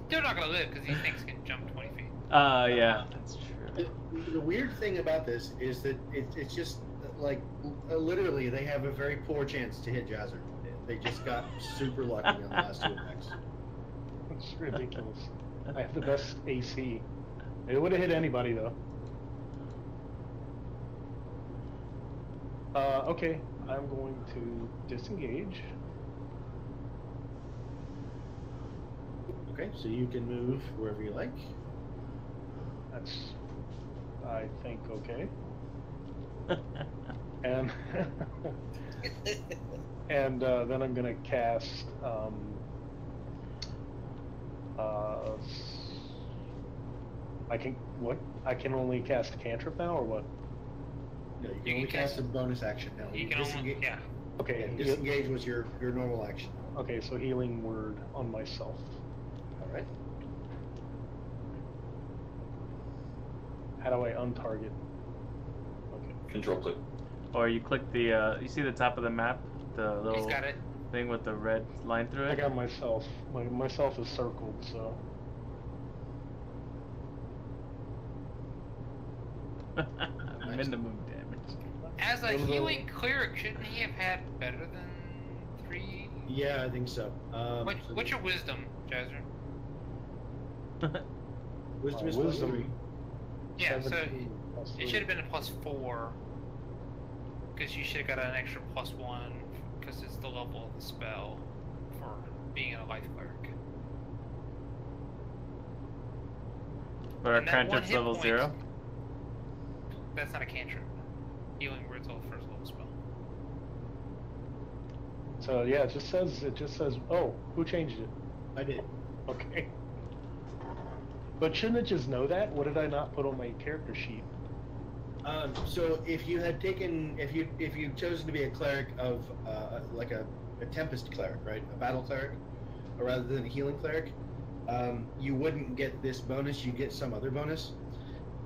They're not gonna live because these things can jump 20 feet. Yeah, that's true. The weird thing about this is that it's just like literally they have a very poor chance to hit Jazzer. They just got super lucky on the last 2 attacks. It's ridiculous. I have the best AC. It would have hit anybody, though. Okay, I'm going to disengage. Okay, so you can move wherever you like. That's, I think, okay. And and then I'm gonna cast I can what? I can only cast a cantrip now, or what? No, you You can only can cast cast- a bonus action now. You can only, yeah. Okay. Yeah, disengage was your normal action. Okay, so healing word on myself. All right. How do I untarget? Okay. Control click. Or you click the, you see the top of the map? The He's little got it. thing with the red line through I it? got myself. Myself is circled, so. Minimum damage. As a healing cleric, shouldn't he have had better than 3? Yeah, I think so. What's your wisdom, Jazzer? Wisdom is wisdom. +3. Yeah, so 17 plus it 3. should have been a +4. Because you should have got an extra +1 because it's the level of the spell for being a life cleric. But our And that one cantrip's hit level point- 0? That's not a cantrip. Healing word's all first level spell. So yeah, it just says. Oh, who changed it? I did. Okay. But shouldn't it just know that? What did I not put on my character sheet? So if you had taken, if you chosen to be a cleric of like a tempest cleric, right, a battle cleric, or rather than a healing cleric, you wouldn't get this bonus. You get some other bonus,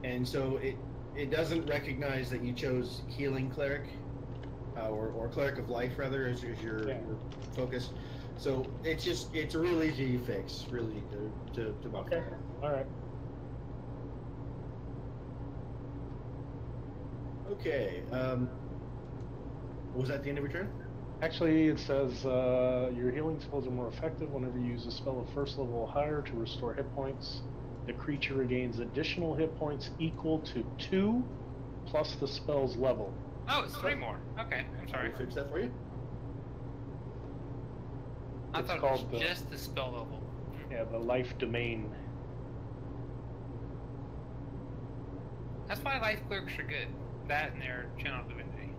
and so it doesn't recognize that you chose healing cleric, or cleric of life rather as your focus. So it's a real easy fix, really, to buff. Okay. All right. Okay. Was that the end of your turn? Actually, it says your healing spells are more effective whenever you use a spell of first level or higher to restore hit points. The creature regains additional hit points equal to 2 plus the spell's level. Oh, it's 3 more. Okay, I'm sorry. I'll fix that for you. I It's thought it called was the- just the spell level. Yeah, the life domain. That's why life clerics are good. That and their channel divinity.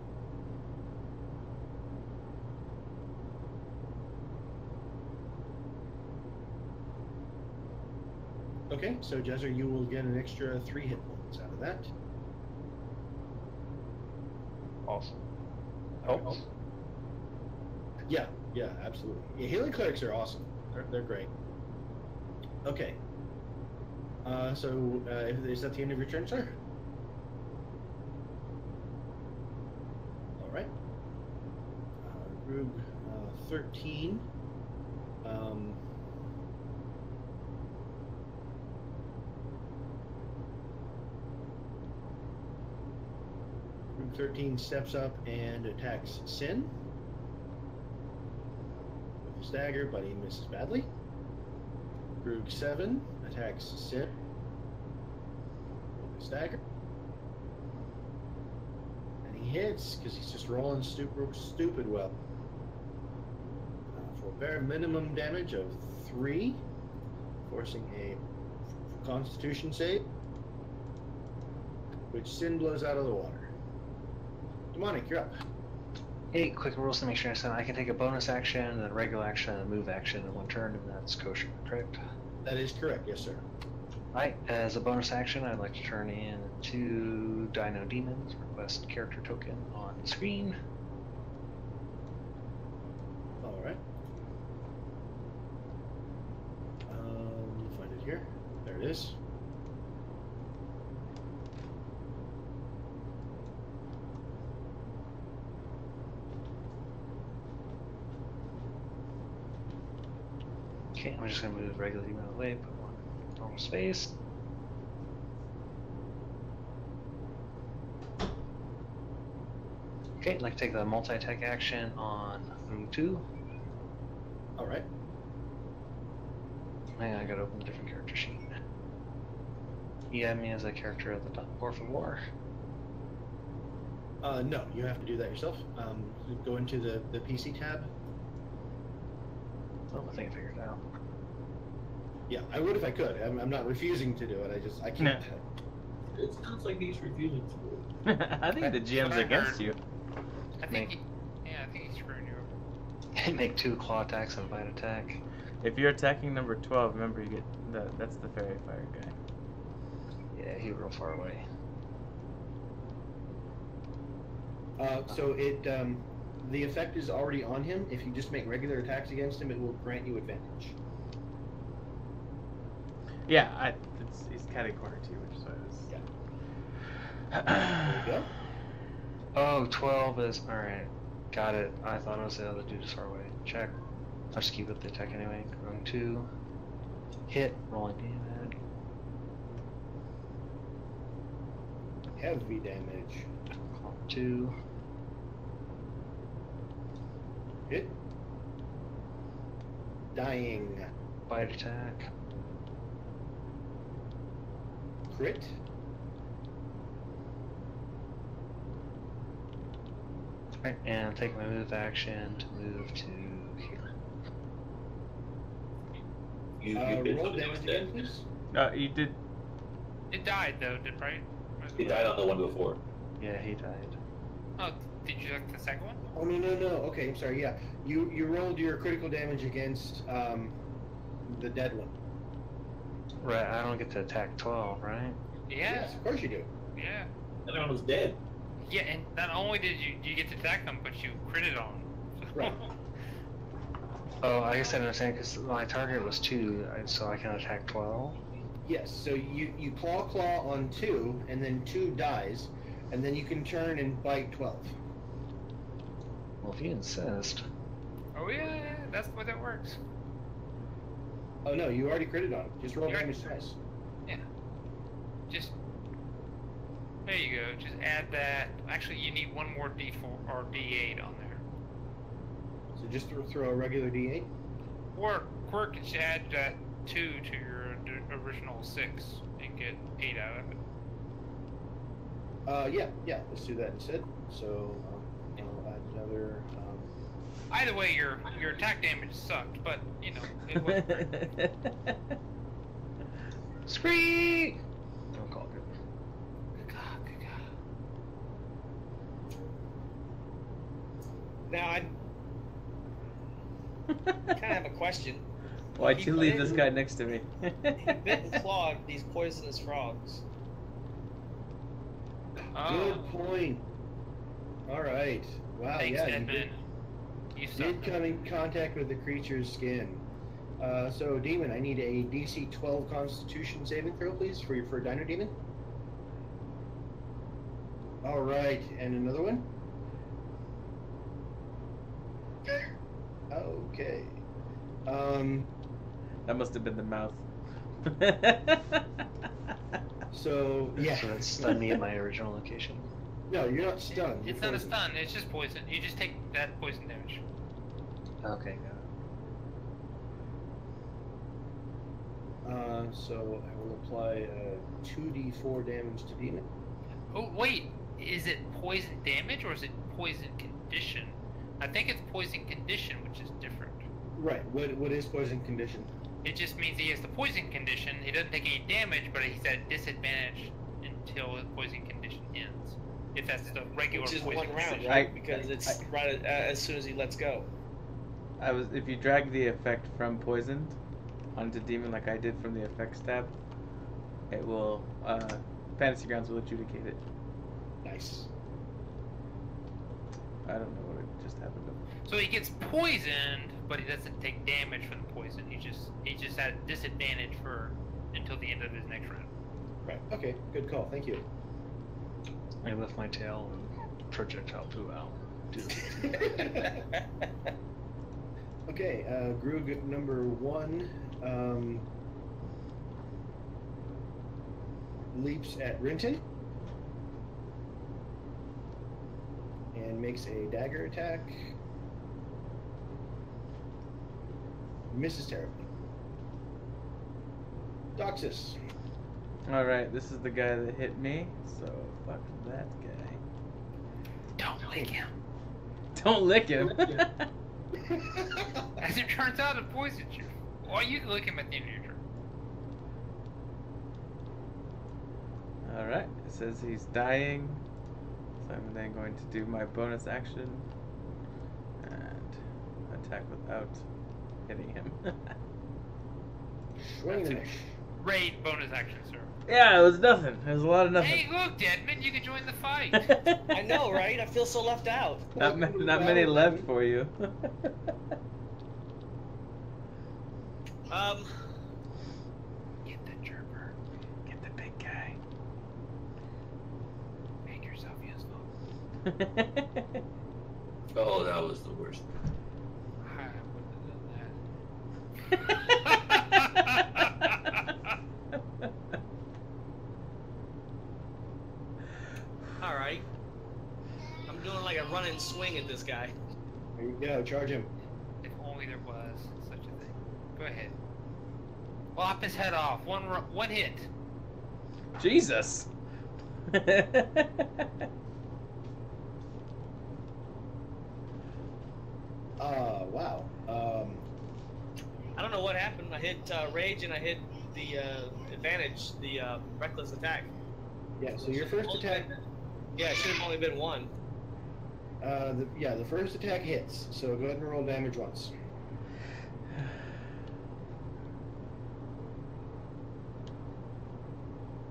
Okay, so Jezzer, you will get an extra 3 hit points out of that. Awesome. Helps. Yeah, absolutely. Yeah, healing clerics are awesome. They're great. Okay. So is that the end of your turn, sir? All right. Group 13. Group 13 steps up and attacks Sin. With a stagger, but he misses badly. Group 7 attacks Sin. With a stagger. And he hits because he's just rolling stupid well. For a bare minimum damage of 3, forcing a Constitution save, which Sin blows out of the water. Demonic, you're up. Hey, quick rules to make sure I understand. I can take a bonus action, a regular action, and a move action in one turn, and that's kosher, correct? That is correct, yes, sir. Alright, as a bonus action, I'd like to turn in 2 Dino Demons, request character token on screen. All right. Let me find it here. There it is. Okay, I'm just going to move regular demon out of the way, put one in normal space. Okay, I'd like to take the multi-attack action on Moon 2. All right. Hang on, I gotta open a different character sheet. You have me as a character at the top, or for war. No, you have to do that yourself. Go into the PC tab. Oh, I think I figured it out. Yeah, I would if I could. I'm not refusing to do it. I can't. It sounds like he's refusing to do it. I think the GM's I against heard. you. I think I think he's screwing you over. Make 2 claw attacks and a bite attack. If you're attacking number 12, remember you get that's the fairy fire guy. Yeah, he real far away. So the effect is already on him. If you just make regular attacks against him, it will grant you advantage. Yeah, he's catty corner too, which is why I was. There you go. Oh, 12 is alright. Got it. I thought it was the other dude is far away. Check. I'll just keep up the attack anyway. Going 2. Hit. Rolling damage. Heavy damage. 2. Hit. Dying. Bite attack. Crit. Right, and take my move action to move to here. You did Roll something damage instead. again, please. You did. It died though, right? He died on the one before. Yeah, he died. Oh, did you like the second one? Oh no. Okay, I'm sorry. Yeah, you rolled your critical damage against the dead one. Right, I don't get to attack 12, right? Yeah. Yes, of course you do. Yeah. The other one was dead. Yeah, and not only did you get to attack them, but you critted on them. Right. Oh, I guess I didn't understand because my target was 2, so I can attack 12. Yes. So you claw on 2, and then 2 dies, and then you can turn and bite 12. Well, if you insist. Oh yeah, that's the way that works. Oh no, you already critted on him. Just roll You already- damage twice. Just there you go. Just add that. Actually, you need one more D4 or D8 on there. So just throw a regular D8. Or Quirk can just add that 2 to your original 6 and get 8 out of it. Yeah. Let's do that instead. So I'll add another. Either way, your attack damage sucked, but you know it was great. Scream! Don't call it. Good God. Now I kind of have a question. Why'd He you leave bit- this guy next to me? He bit and clawed these poisonous frogs. Good point. All right. Wow. Thanks, yeah. Edmund. You Did suck. come in contact with the creature's skin. So, Demon, I need a DC 12 Constitution saving throw, please, for Dino Demon. All right, and another one. Okay. That must have been the mouth. So yeah. So that's stunned me at my original location. No, you're not stunned. It's You're not a frozen. stun. It's just poison. You just take that poison damage. Okay, got it. So I will apply 2d4 damage to Demon. Oh wait, is it poison damage or is it poison condition? I think it's poison condition, which is different. Right. What is poison condition? It just means he has the poison condition. He doesn't take any damage, but he's at disadvantage until the poison condition ends. If that's the regular Which is poison one round, condition. right? Because it's right as soon as he lets go. If you drag the effect from poisoned onto demon like I did from the effects tab, it will Fantasy Grounds will adjudicate it. Nice. I don't know what just happened. So he gets poisoned, but he doesn't take damage from the poison. He just at a disadvantage for until the end of his next round. Right. Okay. Good call. Thank you. I lift my tail and projectile poo out. Okay. Groog number 1 leaps at Rinton and makes a dagger attack. Misses terribly. Doxus. Alright, this is the guy that hit me, so fuck that guy. Don't lick him. Don't lick him! As it turns out, it poisons you. Or you can lick him at the end of your turn. Alright, it says he's dying, so I'm then going to do my bonus action and attack without hitting him. Swing and a miss. raid bonus action, sir. Yeah, it was nothing. It was a lot of nothing. Hey, look, Deadman, you can join the fight. I know, right? I feel so left out. not many left for you. Get the chirper. Get the big guy. Make yourself useful. Oh, that was the worst. I wouldn't have done that. All right. I'm doing like a run and swing at this guy. There you go. Charge him. If only there was such a thing. Go ahead. Lop his head off. One hit. Jesus. Wow. I don't know what happened. I hit rage and I hit the advantage, the reckless attack. Yeah. So your first attack. Yeah, it should have only been one. The first attack hits. So go ahead and roll damage once.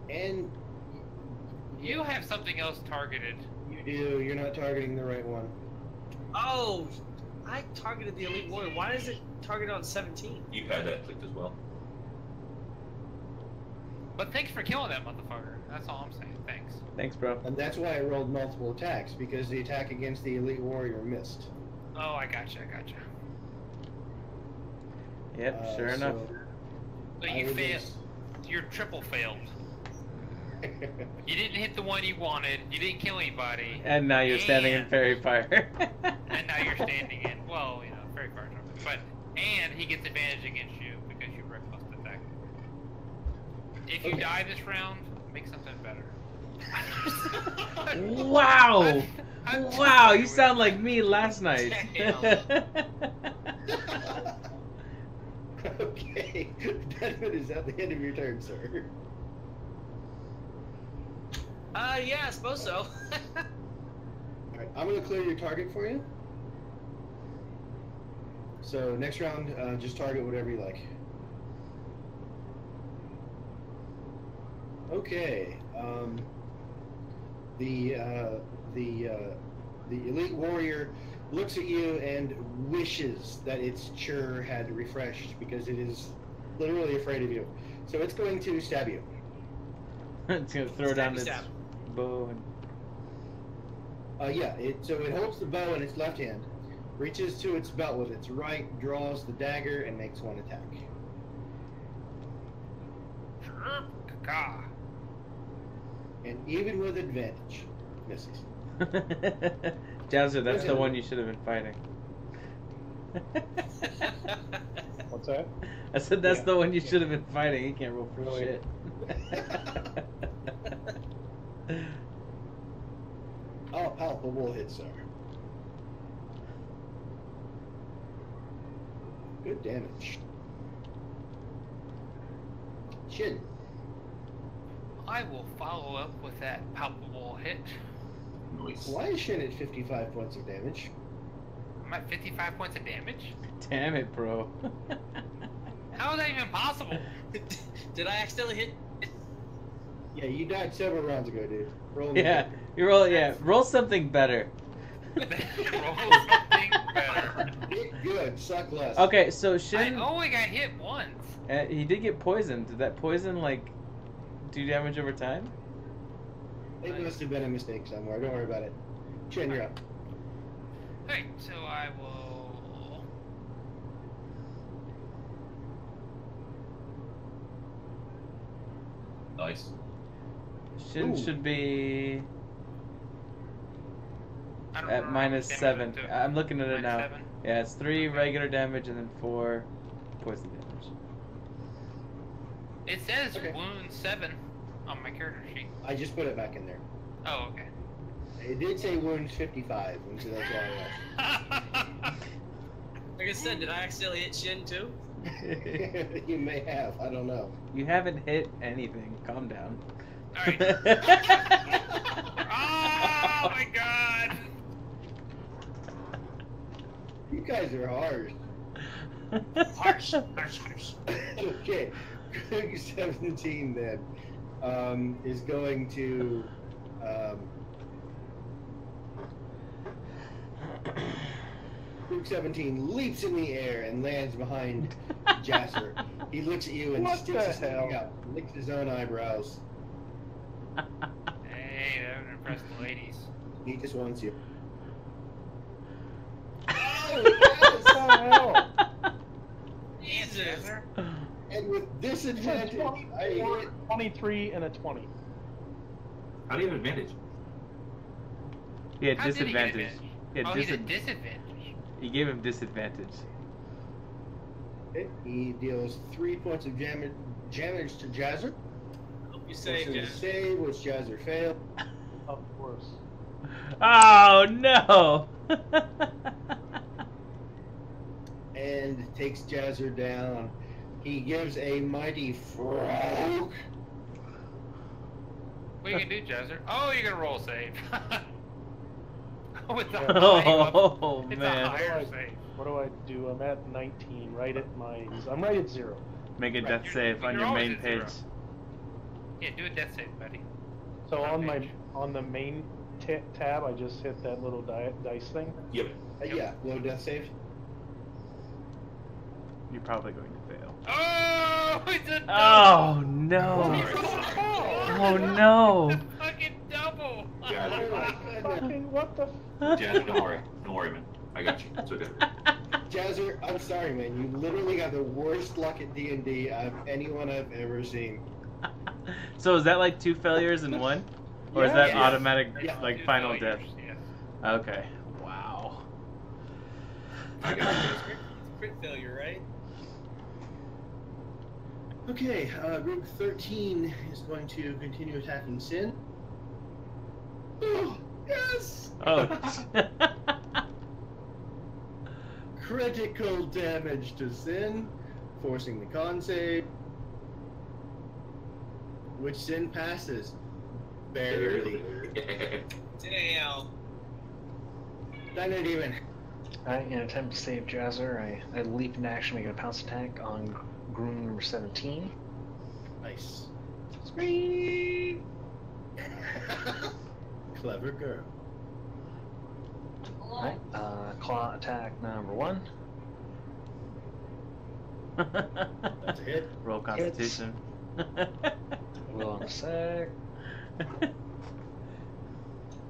And You have something else targeted. you do. You're not targeting the right one. Oh, I targeted the elite warrior. Why is it targeted on 17? You had that clicked as well. But thanks for killing that motherfucker. That's all I'm saying. Thanks. Thanks, bro. And that's why I rolled multiple attacks, because the attack against the elite warrior missed. Oh, I gotcha. Yep, sure enough. So I you would failed. just- You're triple failed. You didn't hit the one you wanted. You didn't kill anybody. And now you're standing in And- fairy fire. And now you're standing in. Well, you know, very far from it. But and he gets advantage against you because you reckless attack. If you Okay. die this round, make something better. Wow! I'm Wow, joking you with sound like me last night. Okay. Deadman is at the end of your turn, sir. Yeah, I suppose so. Alright, I'm going to clear your target for you. So next round, just target whatever you like. Okay. The elite warrior looks at you and wishes that its chur had refreshed because it is literally afraid of you. So it's going to stab you. It's gonna throw down its Stab. bow and... So it holds the bow in its left hand, reaches to its belt with its right, draws the dagger, and makes one attack. Caca. And even with advantage, misses. Jazzer, that's the one you should have been fighting. What's that? I said that's Yeah. the one you should have been fighting. He can't roll for Really? shit. Oh, palpable hit, sir. Good damage. Shin. I will follow up with that palpable hit. Noise. Why is Shin at 55 points of damage? I'm at 55 points of damage. Damn it, bro. How is that even possible? Did I accidentally hit? Yeah, you died several rounds ago, dude. Roll me. Yeah, you roll. Yeah, roll something better. Roll something better. Get good, suck less. Okay, so I Shin, only got hit once. he did get poisoned. Did that poison like do damage over time? It must have been a mistake somewhere. Don't worry about it. Shin, you're up. Alright, so I will. Nice. Shin Ooh. should be I don't at remember minus how much 7. damage I took. I'm looking at it now. -7? Yeah, it's 3 Okay. regular damage and then 4 poison damage. It says Okay. wound 7 on my character sheet. I just put it back in there. Oh, okay. It did say wounds 55, and so that's why Like I said, did I accidentally hit Shin too? I asked. You may have. I don't know. You haven't hit anything. Calm down. Alright. Oh my god! You guys are hard. Harsh, harsh, harsh. Okay. Group 17 then is going to Group 17 leaps in the air and lands behind Jasper. He looks at you and What sticks the his tongue hell? out, licks his own eyebrows. Hey, that would impress the ladies. He just wants you. What the hell? Jesus. And with disadvantage, I hit 23 and a 20. How do you have advantage? He had How did he get disadvantage. advantage? He had Oh, he's a disadvantage. disadvantage. He gave him disadvantage. it. He deals 3 points of damage to Jazzer. Hope you say, Forces a Jazz. save, which Jazzer failed. Of course. Oh no! And takes Jazzer down. He gives a mighty frog. What are you gonna do, Jazzer? Oh, you're gonna roll a save. With the Oh, it's man. a higher save. What do I do? I'm at 19, right at my... I'm right at 0. Make a Right, death you're- save on you're your always main at 0. page. Yeah, do a death save, buddy. So Front on page. the main tab, I just hit that little dice thing. Yep. Yeah, low death save. You're probably going to fail. Oh, it's a double. Oh no! Oh no! It's a fucking double. Jazzer, Oh my goodness. Fucking what the... Jazzer, don't worry. Don't worry, man. I got you. It's okay. Jazzer, I'm sorry, man. You literally got the worst luck at D&D of anyone I've ever seen. So is that like 2 failures in 1? Or is that Yeah. automatic, Yeah. like, Two final failures, death? yeah. Okay. Wow. I got you. It's crit failure, right? Okay, group 13 is going to continue attacking Sin. Oh, yes! Oh. Critical damage to Sin, forcing the con save, which Sin passes. Barely. Damn. Not even. Alright, in an attempt to save Jazzer, I leap into action, making a pounce attack on groom number 17. Nice. Scream! Clever girl. Alright, claw attack number 1. That's a hit. Roll Constitution. Will in a sec.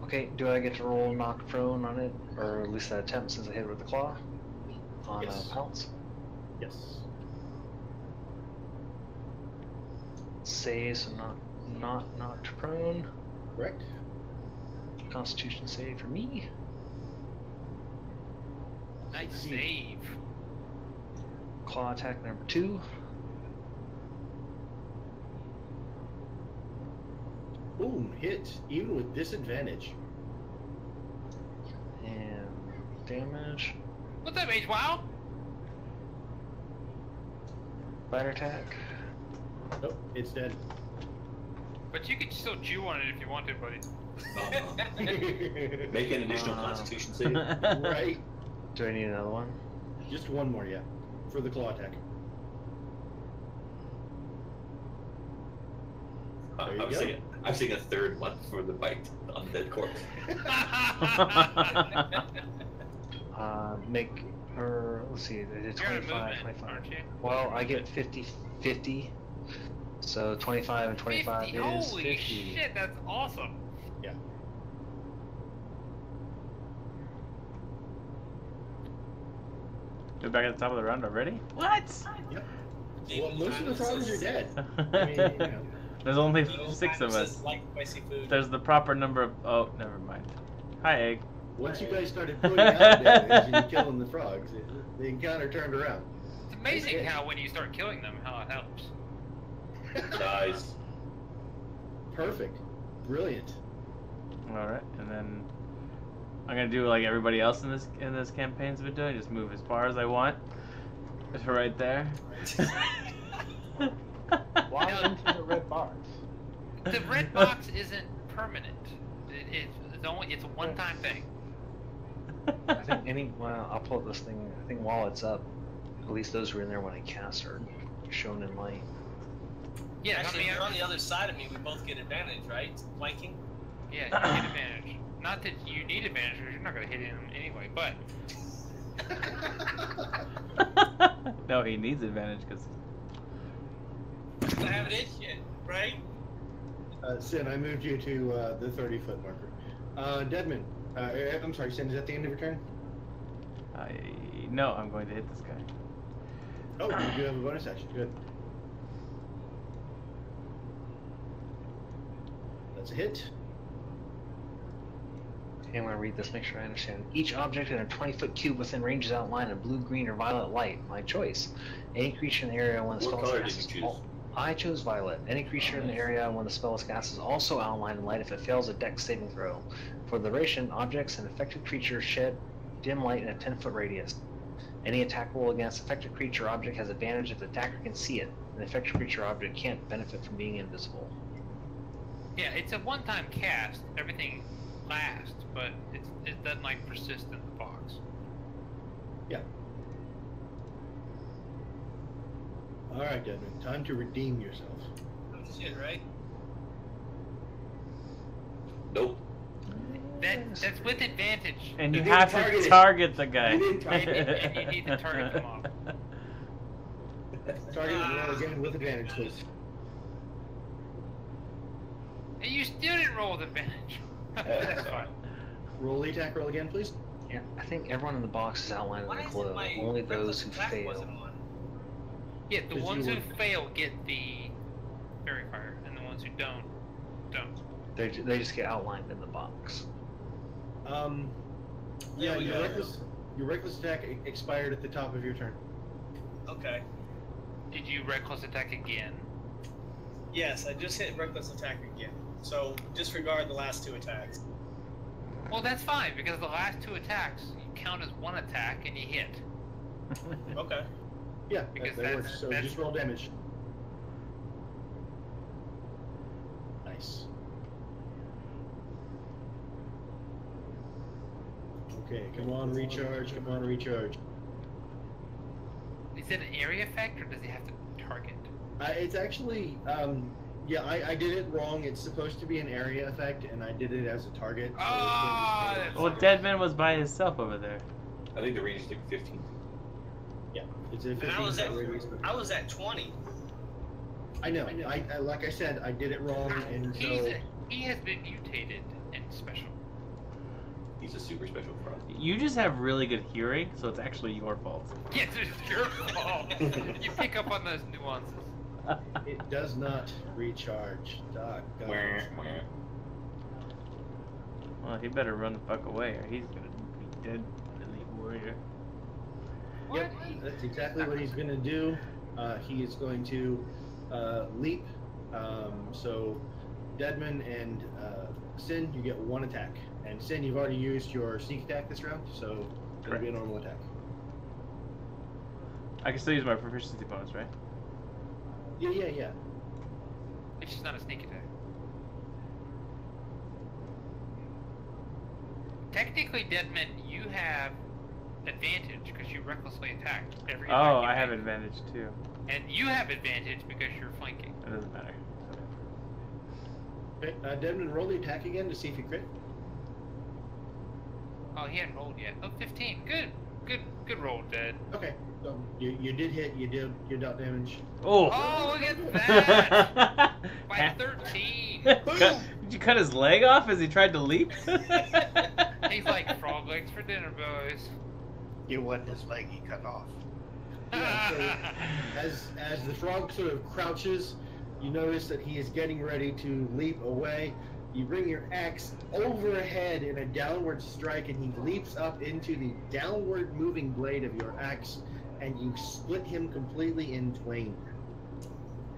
Okay, do I get to roll knock prone on it? Or at least that attempt since I hit it with the claw? On Yes. pounce? Yes. Save, so not knocked prone. Correct. Constitution save for me. Nice save. Claw attack number 2. Boom, hit, even with disadvantage. And damage. What's up, H-Wow? Bite attack. Nope, it's dead. But you could still chew on it if you want to, buddy. Make an additional Constitution save. Right. Do I need another one? Just one more, yeah. For the claw attack. There you go. I'm seeing a third one for the bite on the dead corpse. Make her, let's see, I did You're out of 25, movement, 25. aren't you? Well, I get 50. So 25 and 25 50. is Holy 50. shit, that's awesome. Yeah. We're back at the top of the round already? What? Yep. Well, most of the frogs are dead. I mean, you know. There's only No, 6 of says us. like spicy food. There's the proper number of. Oh, never mind. Hi, Egg. Once you guys started putting out damage and killing the frogs, the encounter turned around. It's amazing Okay. how when you start killing them, how it helps. Nice. Perfect. Brilliant. Alright, and then I'm gonna do like everybody else in this campaign's been doing, just move as far as I want. Just right there. Fly into the red box. The red box isn't permanent. It's a one-time thing. I think well, I'll pull up this thing. I think while it's up, at least those who are in there when I cast are shown in light. Yeah, Actually, I if mean, you're on the other side of me, we both get advantage, right? Flanking. yeah, you get advantage. Not that you need advantage, because you're not going to hit him anyway, but... No, he needs advantage because. I haven't hit yet, right? Sin, I moved you to the 30-foot marker. Deadman, I'm sorry, Sin, is that the end of your turn? No, I'm going to hit this guy. Oh, you do have a bonus action. Good. That's a hit. I want to read this, make sure I understand. Each object in a 20-foot cube within range is outlined in blue, green, or violet light. My choice. Any creature in the area when the What spell color is did cast you is choose? I chose violet. Any creature in the area when the spell is cast is also outlined in light if it fails a dex saving throw. For the duration, objects and affected creatures shed dim light in a 10-foot radius. Any attack roll against affected creature or object has advantage if the attacker can see it. An affected creature or object can't benefit from being invisible. Yeah, it's a one-time cast. Everything lasts, but it doesn't, like, persist in the box. Yeah. Alright, Deadman, time to redeem yourself. Oh, shit, right? Nope. That's with advantage. And you You have didn't to target it. target the guy. You didn't target And you need to target them all. Target and roll again with advantage, please. And you still didn't roll with advantage. That's fine. Roll the attack roll again, please. Yeah, I think everyone in the box is outlined Why in is glow. it my Only those reckless who attack fail. wasn't on? Yeah, the Because ones you who were- fail get the fairy fire, and the ones who don't. They just get outlined in the box. Yeah, There we your go. reckless attack expired at the top of your turn. Okay. Did you reckless attack again? Yes, I just hit reckless attack again. So disregard the last two attacks. Well, that's fine, because the last two attacks you count as one attack and you hit. Okay. Yeah, Because that works. So that's- just roll damage. Nice. Okay, come on, recharge. Come on, recharge. Is it an area effect, or does he have to target? It's actually, yeah, I did it wrong. It's supposed to be an area effect, and I did it as a target. So Ah, it's that's- Well, Deadman was by himself over there. I think the range is like 15. yeah, it's a And 15 I was at foot radius. I was at 20. I know. I like I said, I did it wrong, and so He has been mutated and special. He's a super special frog. You just have really good hearing, so it's actually your fault. Yes, it's your fault. You pick up on those nuances. it does not recharge. Doggone. Well, he better run the fuck away, or he's gonna be dead, elite warrior. Yep, that's exactly what he's going to do. He is going to leap. So, Deadman and Sin, you get one attack. And Sin, you've already used your sneak attack this round, so it'll be a normal attack. I can still use my proficiency bonus, right? Yeah. It's just not a sneak attack. Technically, Deadman, you have advantage because you recklessly attacked every attack Oh, you I have make. advantage too. And you have advantage because you're flanking. It doesn't matter. Okay, Deadman, roll the attack again to see if you crit. Oh, he hadn't rolled yet. Oh, 15. Good roll, Dead. Okay, so you did hit, you dealt damage. Oh! Oh, look at that! By 13. Did you cut his leg off as he tried to leap? He's like, frog legs for dinner, boys. You want his leg he cut off. Yeah, so as the frog sort of crouches, you notice that he is getting ready to leap away. You bring your axe overhead in a downward strike, and he leaps up into the downward moving blade of your axe, and you split him completely in twain.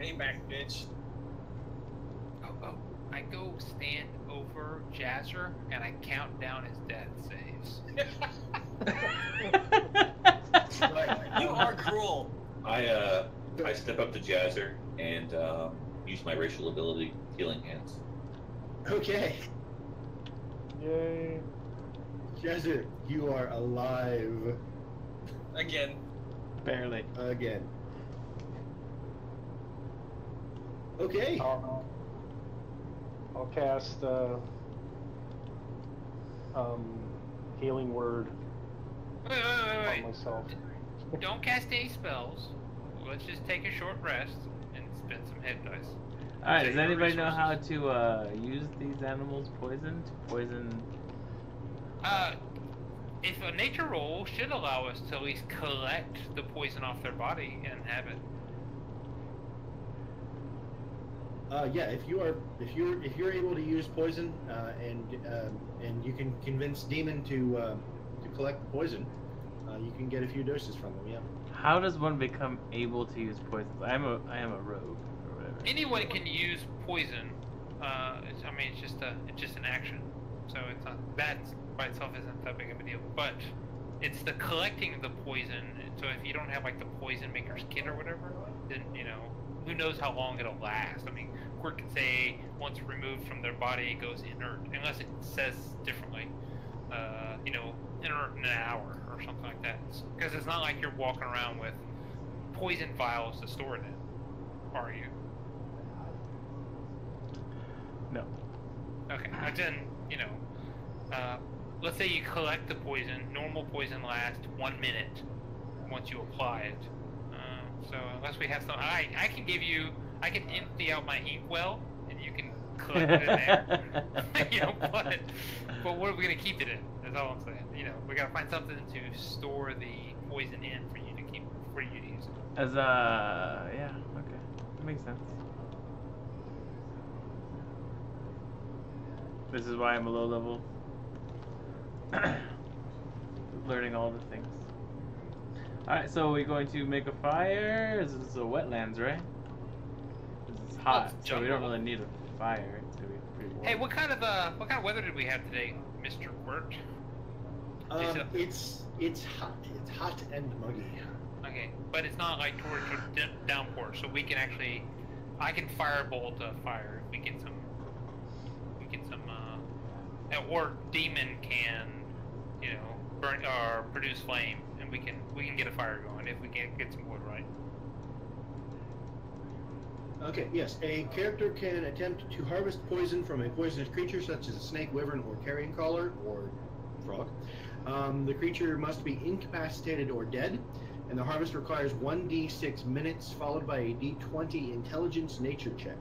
Hey back, bitch. Oh, I go stand over Jazzer, and I count down his death saves. Right. You are cruel. I step up to Jazzer and use my racial ability, Healing Hands. Okay, Yay. Jazzer, you are alive Again. Barely. again. Okay. I'll cast healing word Wait. on myself. Don't cast any spells. Let's just take a short rest and spend some hit dice. Alright, Save does your anybody know how resources. to use these animals' poison? To poison. If a nature roll should allow us to at least collect the poison off their body and have it. Yeah, if you're able to use poison, and you can convince Demon to collect the poison, you can get a few doses from them. Yeah. How does one become able to use poison? I am a rogue or whatever. Anyone can use poison. It's just an action, so it's not that by itself isn't that big of a deal. But it's the collecting of the poison. So if you don't have like the poison maker's kit or whatever, then who knows how long it'll last. I mean, Quirk can say once removed from their body it goes inert, unless it says differently. Inert in an hour or something like that. Because it's not like you're walking around with poison vials to store it in, are you? No. Okay, then, let's say you collect the poison. Normal poison lasts 1 minute once you apply it. So unless we have some, I can empty out my inkwell and you can collect it in there. But what are we gonna keep it in? That's all I'm saying. We gotta find something to store the poison in for you to use it. As yeah, okay, that makes sense. This is why I'm a low level. Learning all the things. Alright, so we're going to make a fire. This is a wetlands, right? This is hot, so we don't really need a fire. It's gonna be pretty warm. Hey, what kind of weather did we have today, Mr. Wirt? It's hot. It's hot and muggy. Okay, but it's not like towards downpour, so we can actually, I can firebolt a fire if we get some, or Demon can, burn or produce flame, and we can get a fire going if we can get some wood, right? Okay, yes. A character can attempt to harvest poison from a poisonous creature such as a snake, wyvern, or carrion crawler, or frog. The creature must be incapacitated or dead, and the harvest requires 1d6 minutes followed by a d20 intelligence nature check.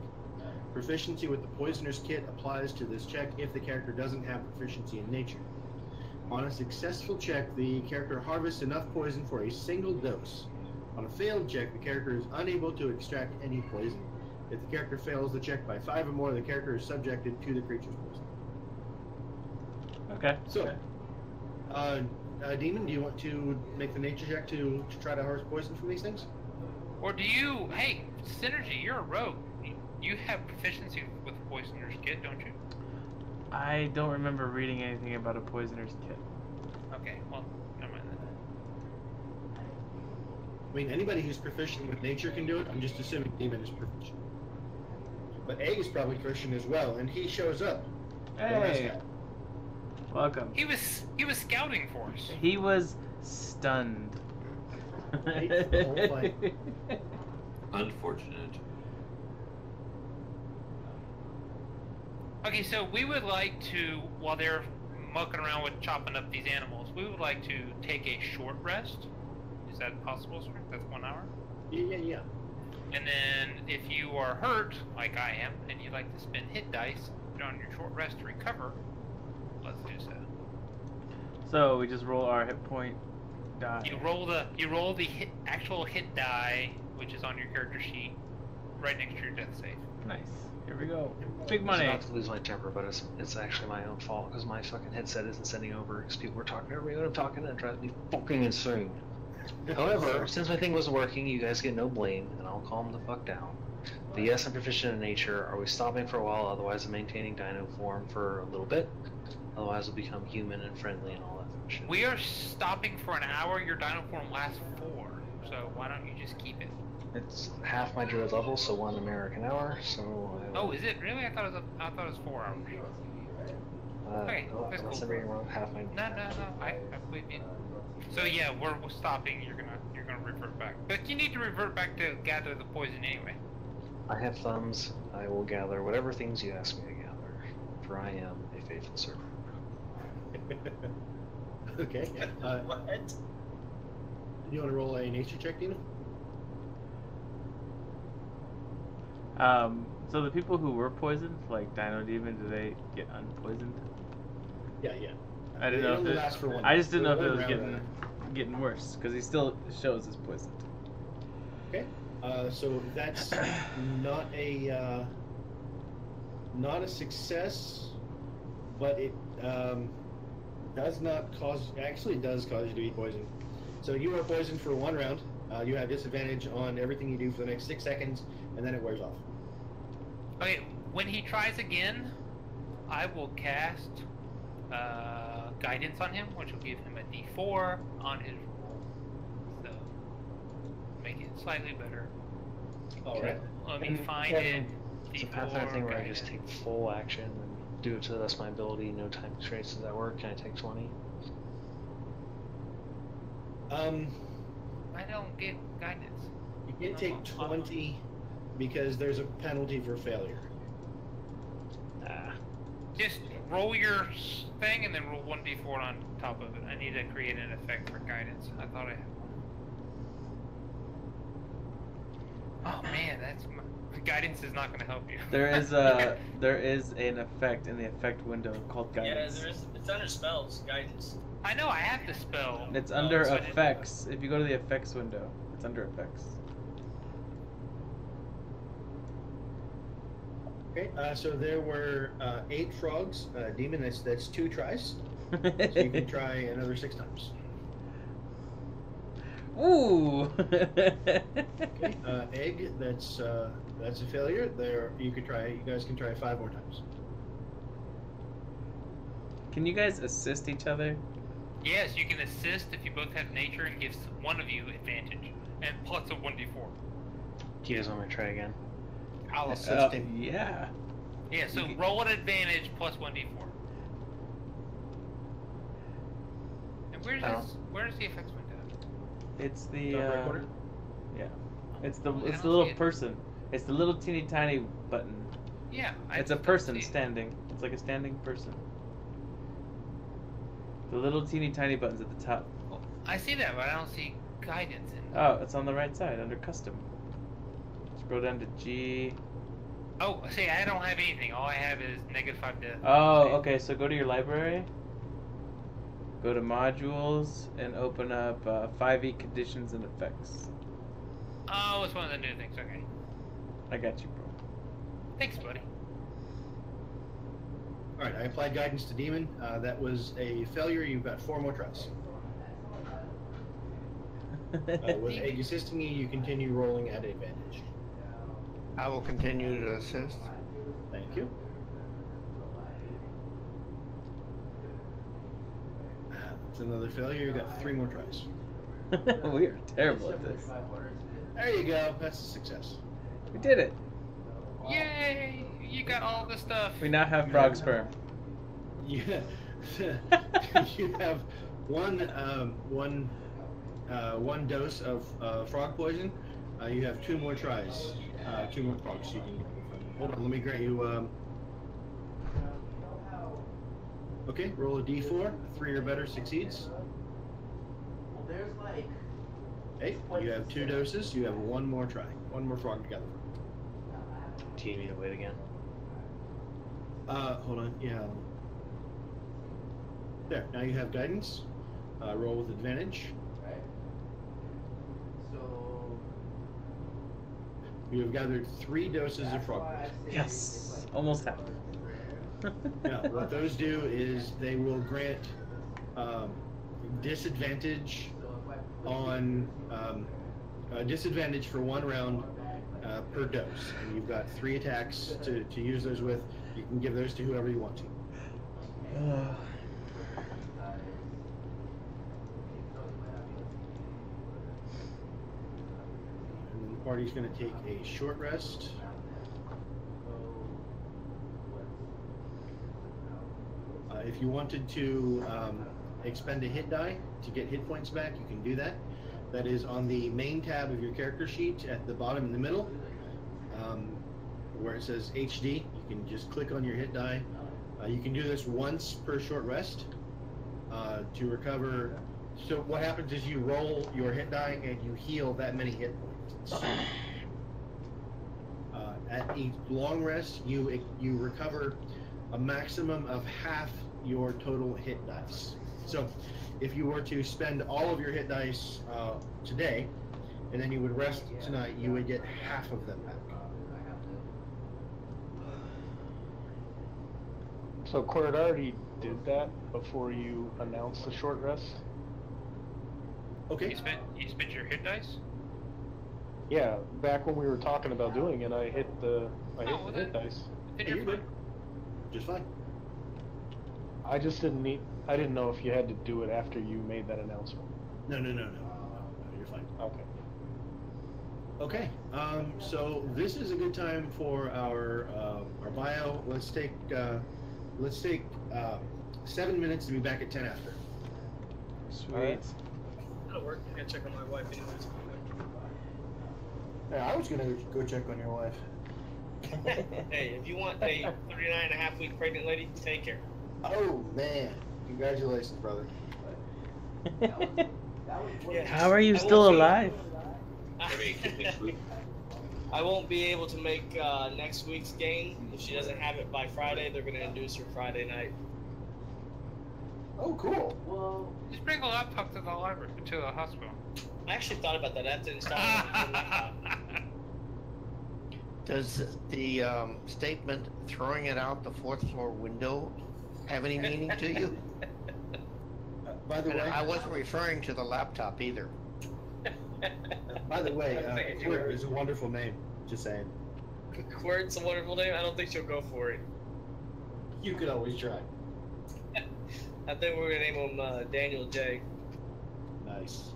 Proficiency with the poisoner's kit applies to this check if the character doesn't have proficiency in nature. On a successful check, the character harvests enough poison for a single dose. On a failed check, the character is unable to extract any poison. If the character fails the check by 5 or more, the character is subjected to the creature's poison. Okay. So, Demon, do you want to make the nature check to try to harvest poison from these things? Or do you, hey, Sinergy, you're a rogue. You have proficiency with Poisoner's Kit, don't you? I don't remember reading anything about a poisoner's kit. Okay, well, never mind then. I mean, anybody who's proficient with nature can do it. I'm just assuming Demon is proficient. But Egg is probably proficient as well, and he shows up. Hey! Welcome. He was scouting for us. He was stunned. Right, the whole fight. Unfortunate. Okay, so we would like to, while they're mucking around with chopping up these animals, we would like to take a short rest. Is that possible, sir? That's 1 hour? Yeah. And then if you are hurt, like I am, and you'd like to spend hit dice on your short rest to recover, let's do so. So we just roll our hit point die. You roll the actual hit die, which is on your character sheet, right next to your death save. Nice. Here we go. Big money. Not to lose my temper, but it's actually my own fault because my fucking headset isn't sending over because people were talking over me when I'm talking and it drives me fucking insane. However, since my thing wasn't working, you guys get no blame, and I'll calm the fuck down. But yes, I'm proficient in nature. Are we stopping for a while? Otherwise, I'm maintaining dino form for a little bit. Otherwise, we'll become human and friendly and all that shit. We are stopping for an hour. Your dino form lasts 4, so why don't you just keep it? It's half my druid level, so 1 American hour. So. Oh, is it really? I thought it was 4 hours. Okay, no, that's unless cool. I'm reading wrong, half my. No. I believe you. So yeah, we're stopping. You're gonna revert back, but you need to revert back to gather the poison anyway. I have thumbs. I will gather whatever things you ask me to gather, for I am a faithful servant. Okay. What? You want to roll a nature check, Dina? So the people who were poisoned, like Dino Demon, do they get unpoisoned? Yeah. I didn't It know only if lasts for one. I just didn't know if for it one was round, getting worse because he still shows as poisoned. Okay. So that's not a success, but it does not cause. Actually, it does cause you to be poisoned. So you are poisoned for one round. You have disadvantage on everything you do for the next 6 seconds, and then it wears off. Okay, when he tries again, I will cast guidance on him, which will give him a D4 on his roll. So make it slightly better. All right. Let me And find can- it. It's a D4 Pathfinder thing where I guidance. just take full action and do it to the best of my ability, no time constraints. Does that work? Can I take 20? I don't get guidance. You can take 20 because there's a penalty for failure. Ah. Just roll your thing and then roll 1d4 on top of it. I need to create an effect for guidance. I thought I had one. Oh man, guidance is not going to help you. There is an effect in the effect window called guidance. Yeah, there is. It's under spells, guidance. I know I have the spell. It's under so I didn't- effects. If you go to the effects window, it's under effects. Okay. So there were 8 frogs. Demon, that's 2 tries. So you can try another 6 times. Ooh. Okay. Egg, that's a failure. There, you guys can try 5 more times. Can you guys assist each other? Yes, you can assist if you both have nature and gives one of you advantage. And plus a 1d4. Do you guys want me to try again? I'll assist him. Yeah. Yeah, so You can- roll an advantage plus 1d4. And where's the effects window? It's the Top right corner? yeah. It's the I it's the don't little see it. person. It's the little teeny tiny button. Yeah, It's a just don't person see it. standing. It's like a standing person. The little teeny tiny buttons at the top. Well, I see that, but I don't see guidance in. Oh, it's on the right side under custom. Scroll down to G. Oh, see, I don't have anything. All I have is -5 to. Oh, okay. So go to your library. Go to modules and open up 5e conditions and effects. Oh, it's one of the new things. Okay. I got you, bro. Thanks, buddy. All right. I applied guidance to Demon. That was a failure. You've got 4 more tries. With Egg assisting you, you continue rolling at advantage. I will continue to assist. Thank you. It's another failure. You've got 3 more tries. We are terrible at this. There you go. That's a success. We did it. Yay! You got all the stuff. We now have frog sperm. Yeah. You have one dose of frog poison. You have 2 more tries. 2 more frogs. You can. Hold on. Let me grant you. Okay. Roll a d4. 3 or better succeeds. Okay. You have 2 doses. You have 1 more try. 1 more frog together. Do you need me to wait again? Hold on. Yeah. There. Now you have guidance. Roll with advantage. You have gathered 3 doses of frog poison. Yes. Almost half. Now, what those do is they will grant disadvantage on disadvantage for 1 round per dose. And you've got 3 attacks to use those with. You can give those to whoever you want to. And then the party's going to take a short rest. If you wanted to expend a hit die to get hit points back, you can do that. That is on the main tab of your character sheet at the bottom in the middle. where it says HD. You can just click on your hit die. You can do this once per short rest to recover. So what happens is you roll your hit die and you heal that many hit points. At each long rest, you recover a maximum of half your total hit dice. So if you were to spend all of your hit dice today, and then you would rest tonight, you would get half of them back. So Quirt already did that before you announced the short rest? Okay. You spent your hit dice? Yeah, back when we were talking about doing it, I hit the hit dice. Then Hey, you're you're fine. good. Just fine. I just didn't know if you had to do it after you made that announcement. No, you're fine. Okay. Okay. So this is a good time for our bio. Let's take 7 minutes to be back at 10 after. Sweet. Alright. That'll work. I gotta check on my wife anyways. Yeah, I was gonna go check on your wife. Hey, if you want a 39.5-week pregnant lady, take care. Oh man! Congratulations, brother. Yeah, How are you I still won't be- alive? Maybe next week. I won't be able to make next week's game. If she doesn't have it by Friday, they're gonna induce her Friday night. Oh, cool. Just bring a laptop to the library, to the hospital. I actually thought about that. I have to install it. Does the statement "throwing it out the fourth floor window" have any meaning to you? By the And way, I wasn't referring to the laptop either. Quirt is a wonderful name. Just saying. Quirt's a wonderful name. I don't think she'll go for it. You could always try. I think we're gonna name him Daniel J. Nice.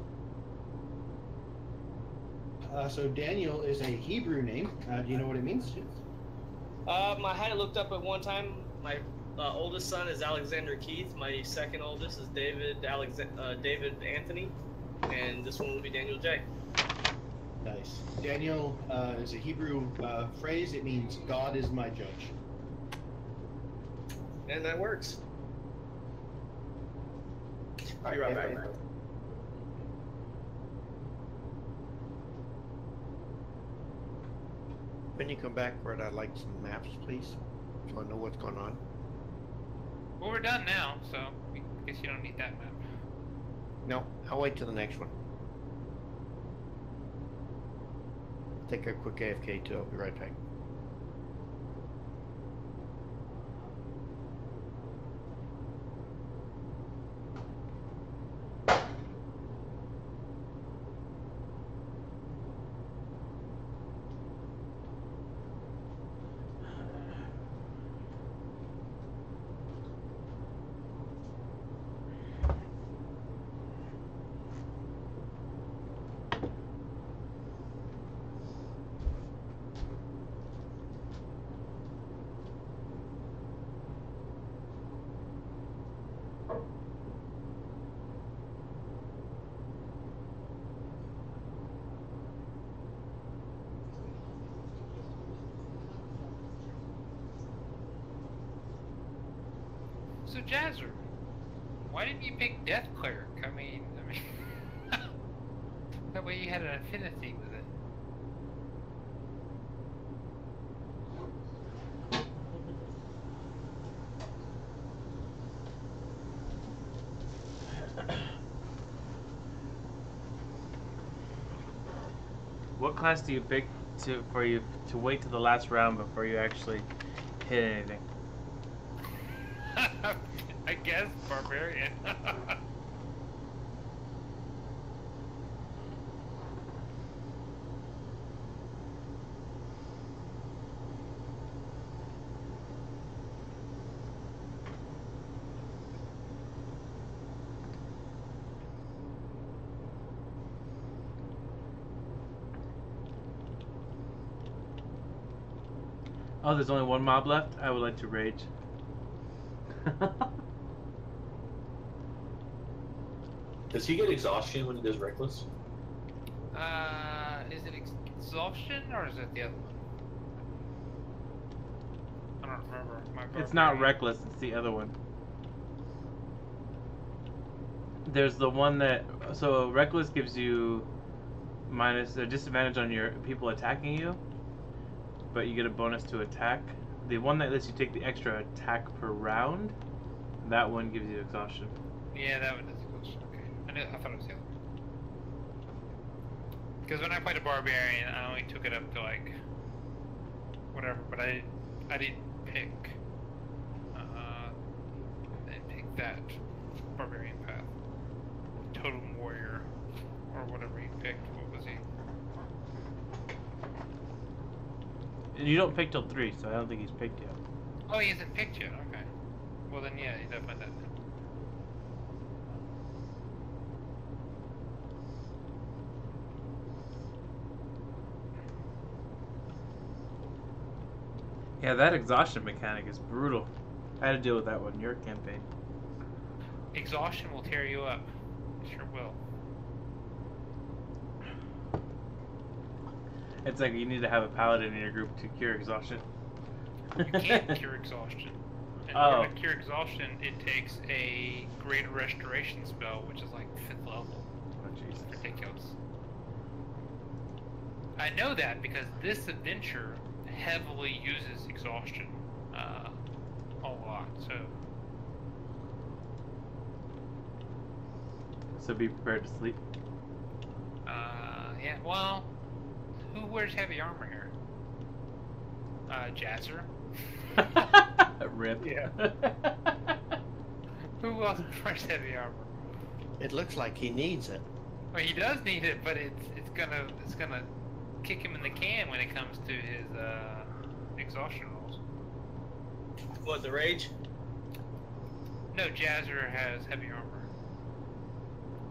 So Daniel is a Hebrew name. Do you know what it means? I had it looked up at one time. My oldest son is Alexander Keith. My second oldest is David Anthony, and this one will be Daniel J. Nice. Daniel is a Hebrew phrase. It means God is my judge. And that works. All Be right back. When you come back, Quirt, I'd like some maps, please, so I know what's going on. Well, we're done now, so I guess you don't need that map. No, I'll wait till the next one. Take a quick AFK too. I'll be right back. So Jazzer, why didn't you pick Death Cleric? I mean, that way you had an affinity with it. What class do you pick for you to wait to the last round before you actually hit anything? I guess barbarian. Oh, there's only one mob left? I would like to rage. Does he get exhaustion when he does reckless? Is it exhaustion or is it the other one? don't remember. It's not reckless. It's the other one. There's the one that reckless gives you minus a disadvantage on your people attacking you, but you get a bonus to attack. The one that lets you take the extra attack per round, that one gives you exhaustion. Yeah, that one is exhaustion. Okay, I thought it was the other one. Because when I played a barbarian, I only took it up to like whatever, but I didn't pick that barbarian path. Totem warrior or whatever he picked. What was he? And you don't pick till 3, so I don't think he's picked yet. Oh, he hasn't picked yet. Okay. Well then, yeah, he definitely doesn't. Yeah, that exhaustion mechanic is brutal. I had to deal with that one in your campaign. Exhaustion will tear you up. It sure will. It's like you need to have a paladin in your group to cure exhaustion. You can't cure exhaustion. In Oh. order to cure exhaustion, it takes a greater restoration spell, which is like 5th level. Oh, Jesus. It's ridiculous. I know that because this adventure heavily uses exhaustion a lot. So be prepared to sleep. Yeah. Well, who wears heavy armor here? Jazzer. Rip. Yeah. Who else wears heavy armor? It looks like he needs it. Well, he does need it, but it's gonna kick him in the can when it comes to his exhaustion rolls. What, the rage? No, Jazzer has heavy armor.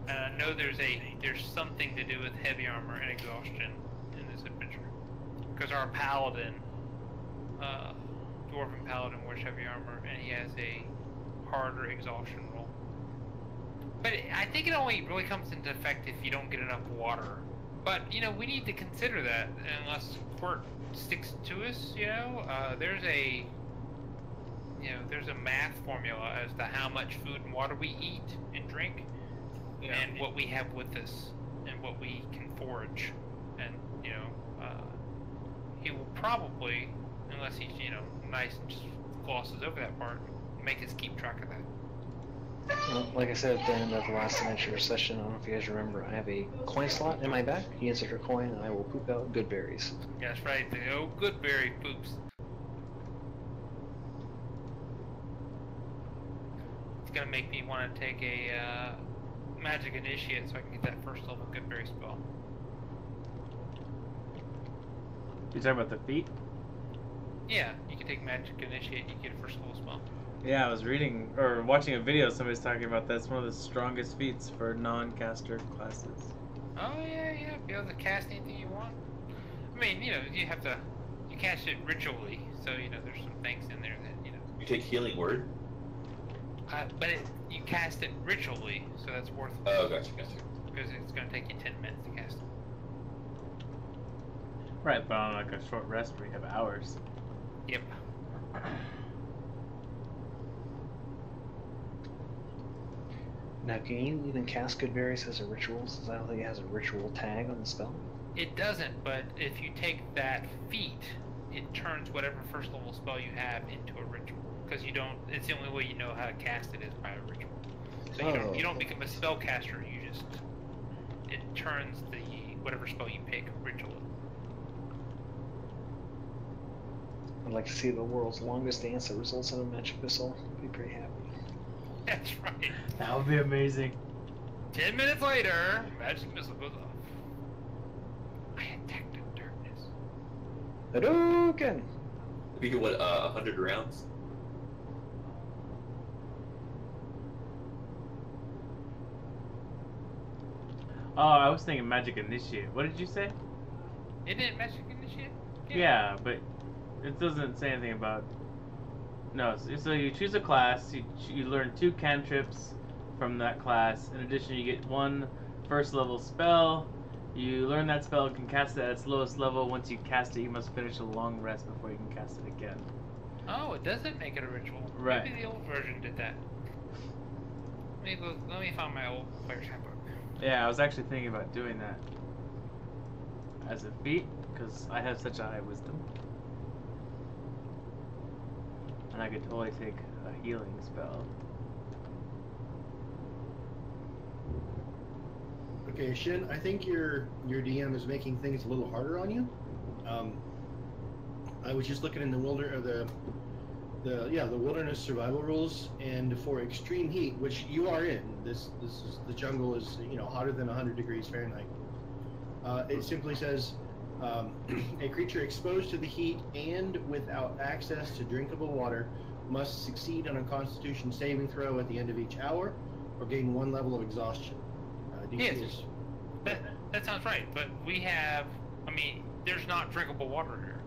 And I know there's something to do with heavy armor and exhaustion in this adventure. Because our paladin, dwarven paladin, wears heavy armor, and he has a harder exhaustion roll. But I think it only really comes into effect if you don't get enough water. But, we need to consider that, unless Quirk sticks to us, there's a math formula as to how much food and water we eat and drink, and what we have with us, and what we can forage. And, he will probably, unless he's, nice and just glosses over that part, make us keep track of that. Well, like I said at the end of the last adventure session, I don't know if you guys remember, I have a coin slot in my back. You insert your coin, and I will poop out good berries. Yeah, that's right, the old good berry poops. It's gonna make me want to take a magic initiate so I can get that first level good berry spell. You talking about the feat? Yeah, you can take magic initiate, you get a first level spell. Yeah, I was reading or watching a video. Somebody's talking about that. It's one of the strongest feats for non-caster classes. Oh yeah, be able to cast anything you want. I mean, you cast it ritually, so there's some things in there that You take healing word. But you cast it ritually, so that's worth. Oh, gotcha. Because it's going to take you 10 minutes to cast it. Right, but on like a short rest where you have hours. Yep. Now, can you even cast good berries as a ritual, since I don't think it has a ritual tag on the spell? It doesn't, but if you take that feat, it turns whatever first level spell you have into a ritual. Because it's the only way you know how to cast it is by a ritual. So you don't become a spellcaster, it turns whatever spell you pick ritual. I'd like to see the world's longest dance that results in a magic missile. I'd be pretty happy. That's right. That would be amazing. 10 minutes later, magic missile goes off. I detected darkness. Hadouken! Be what, 100 rounds? Oh, I was thinking magic initiate. What did you say? It didn't magic initiate? Yeah, but it doesn't say anything about. No, so you choose a class. You learn 2 cantrips from that class. In addition, you get 1 first level spell. You learn that spell, can cast it at its lowest level. Once you cast it, you must finish a long rest before you can cast it again. Oh, it doesn't make it a ritual. Right. Maybe the old version did that. Let me find my old player's handbook. Yeah, I was actually thinking about doing that as a feat, because I have such a high wisdom. And I could totally take a healing spell. Okay, Shin, I think your DM is making things a little harder on you. I was just looking in the the wilderness survival rules, and for extreme heat, which you are in, this is the jungle is hotter than 100 degrees Fahrenheit. It simply says a creature exposed to the heat and without access to drinkable water must succeed on a Constitution saving throw at the end of each hour, or gain 1 level of exhaustion. DC Yes. is That sounds right, but there's not drinkable water here.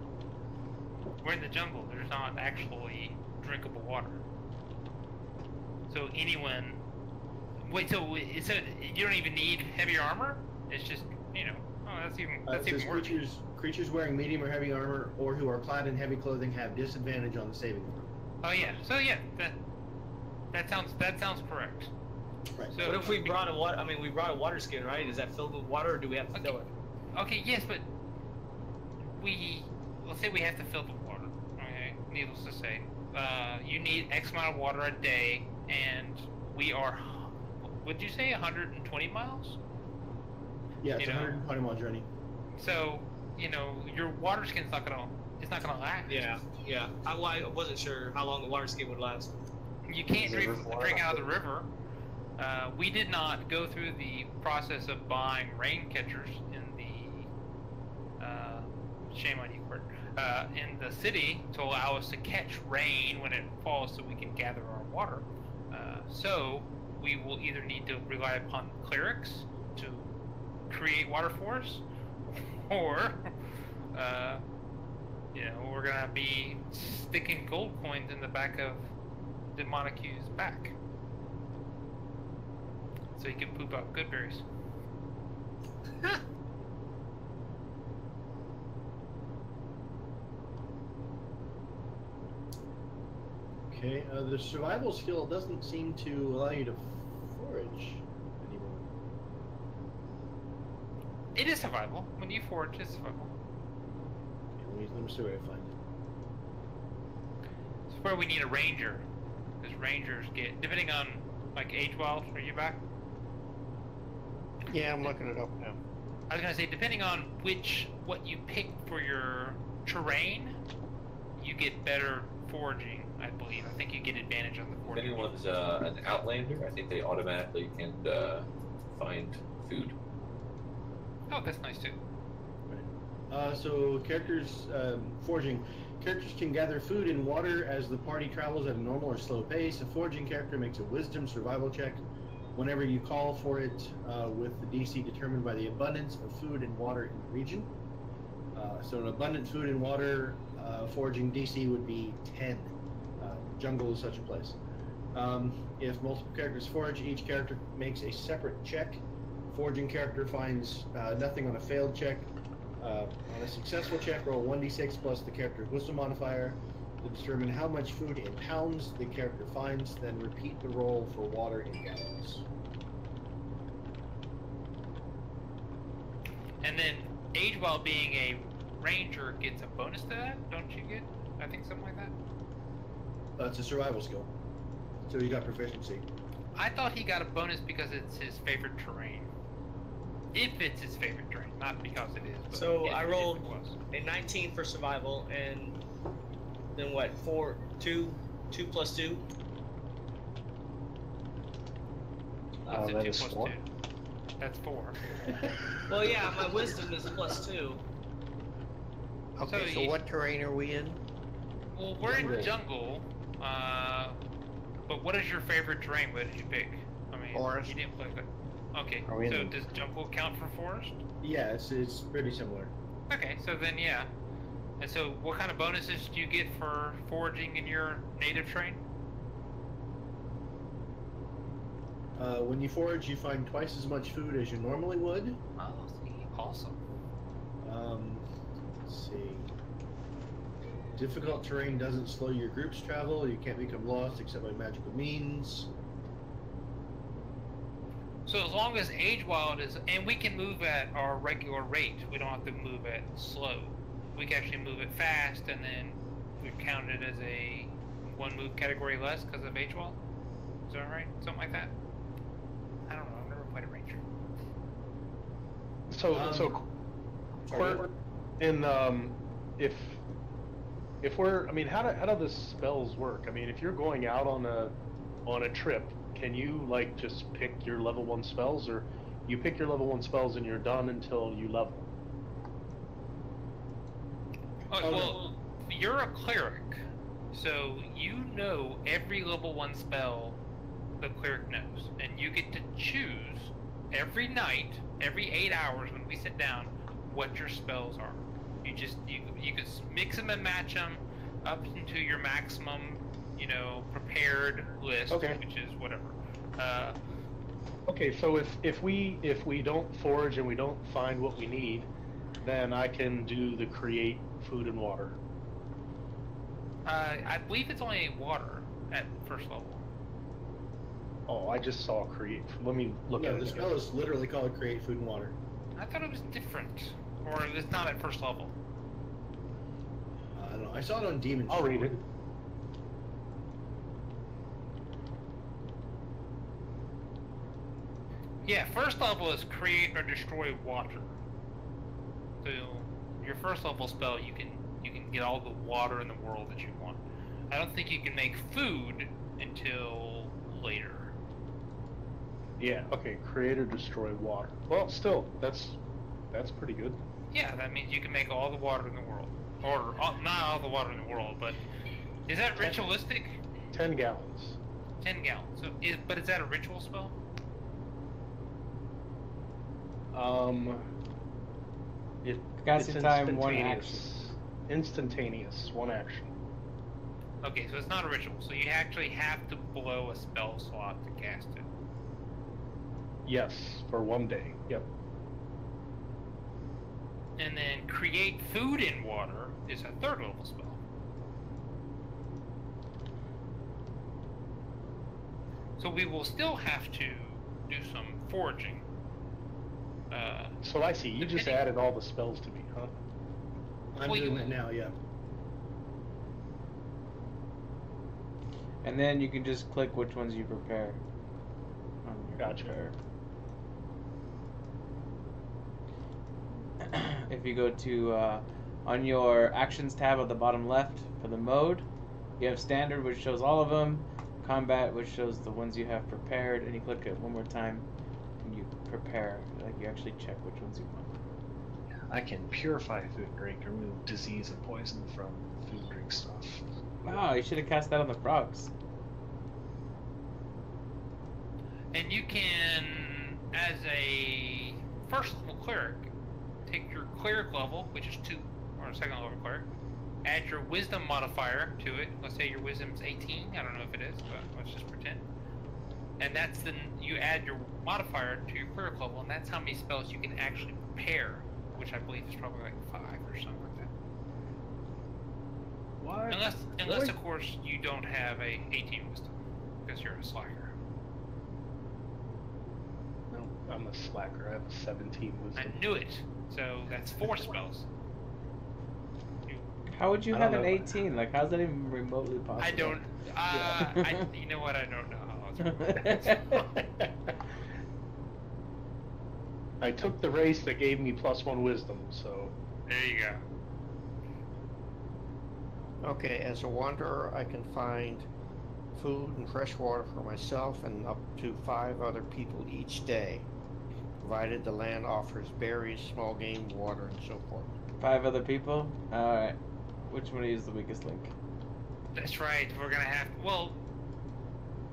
We're in the jungle. There's not actually drinkable water. So anyone... Wait, so you don't even need heavy armor? It's just, that's it says even worse. creatures wearing medium or heavy armor or who are clad in heavy clothing have disadvantage on the saving throw. Oh yeah, so yeah, that sounds correct. Right. So What if we brought a water? We brought a water skin, right? Is that filled with water, or do we have to fill it? Okay, yes, but let's say we have to fill the water. Okay, needless to say, you need X amount of water a day, and we are, would you say 120 miles? Yeah, it's a 120 mile journey. So, your water skin's not gonna last. Yeah. I wasn't sure how long the water skin would last. You can't drink out of the river. We did not go through the process of buying rain catchers in the shame on you, Kurt, in the city to allow us to catch rain when it falls, so we can gather our water. So we will either need to rely upon clerics to create water for us, or we're gonna be sticking gold coins in the back of Demonicu's back, so he can poop out good berries. Okay, the survival skill doesn't seem to allow you to forage anymore. It is survival. When you forage, it's survival. Okay, let me see what I find. It's where we need a ranger, because rangers get, depending on age wild. Are you back? Yeah, I'm looking it up now. I was gonna say, depending on what you pick for your terrain, you get better foraging. I believe. I think you get advantage on the If foraging. anyone's an outlander, I think they automatically can find food. Oh, that's nice too. So characters foraging. Characters can gather food and water as the party travels at a normal or slow pace. A foraging character makes a wisdom survival check whenever you call for it, with the DC determined by the abundance of food and water in the region. So an abundant food and water foraging DC would be 10. Jungle is such a place. If multiple characters forage, each character makes a separate check. Foraging character finds nothing on a failed check. On a successful check, roll 1d6 plus the character's wisdom modifier to determine how much food in pounds the character finds, then repeat the roll for water in gallons. And then age while being a ranger gets a bonus to that, don't you get? I think something like that. It's a survival skill, so you got proficiency. I thought he got a bonus because it's his favorite terrain. If it's his favorite terrain, not because it is. But So if I it rolled was. a 19 for survival, and then what? 2 plus 2. What's that it, is 2 plus 4. 2? That's 4. Well, yeah, my wisdom is plus 2. Okay, So so you- what terrain are we in? Well, we're in the jungle, but what is your favorite terrain? What did you pick? Forest. You didn't pick it. Okay, Are we in so the- does jungle count for forest? Yeah, it's pretty similar. Okay, so then yeah. And so what kind of bonuses do you get for foraging in your native terrain? When you forage, you find twice as much food as you normally would. Oh, see, awesome. Let's see. Difficult terrain doesn't slow your group's travel. You can't become lost except by magical means. So as long as Age Wild is, and we can move at our regular rate. We don't have to move it slow. We can actually move it fast, and then we count it as a one move category less because of Age Wild. Is that right? Something like that. I don't know. I've never played a ranger. If we're, I mean, how do the spells work? I mean, if you're going out on a trip, can you like just pick your level 1 spells, or you pick your level 1 spells and you're done until you level? Well, you're a cleric, so you know every level 1 spell the cleric knows, and you get to choose every night, every 8 hours when we sit down, what your spells are. You can mix them and match them up into your maximum, prepared list, which is whatever. Okay, so if we don't forage and we don't find what we need, then I can do the create food and water. I believe it's only water at first level. Oh, I just saw create. Let me look at it. The spell is literally called create food and water. I thought it was different, or it's not at first level. I don't know. I saw it on Demon. I'll read it. Yeah, first level is create or destroy water. So your first level spell, you can get all the water in the world that you want. I don't think you can make food until later. Yeah. Okay. Create or destroy water. Well, still, that's pretty good. Yeah, that means you can make all the water in the world, or not all the water in the world, but is that ritualistic? 10 gallons. 10 gallons. So, but is that a ritual spell? Casting time, 1 action. Instantaneous, 1 action. Okay, so it's not a ritual. So you actually have to blow a spell slot to cast it. Yes, for 1 day. Yep. And then create food in water is a 3rd level spell. So we will still have to do some foraging. So I see. You just added all the spells to me, huh? I'm doing that now, yeah. And then you can just click which ones you prepare. Gotcha. If you go to on your actions tab at the bottom left for the mode, you have standard, which shows all of them, combat, which shows the ones you have prepared, and you click it one more time and you prepare, like you actually check which ones you want. I can purify food and drink, remove disease and poison from food and drink stuff. Wow, you should have cast that on the frogs. And you can, as a first level cleric, take your cleric level, which is 2, or a 2nd level cleric, add your wisdom modifier to it. Let's say your wisdom's 18. I don't know if it is, but let's just pretend. And that's then you add your modifier to your cleric level, and that's how many spells you can actually prepare, which I believe is probably like 5 or something like that. What? Unless of course you don't have a 18 wisdom because you're a slacker. No, I'm a slacker. I have a 17 wisdom. I knew it. So that's 4 spells. How would you have an 18? Like, how's that even remotely possible? I don't. You know what? I don't know how it's I took the race that gave me +1 wisdom, so. There you go. Okay, as a wanderer, I can find food and fresh water for myself and up to 5 other people each day, provided the land offers berries, small game, water, and so forth. 5 other people? Alright. Which one is the weakest link? That's right. We're gonna have. Well,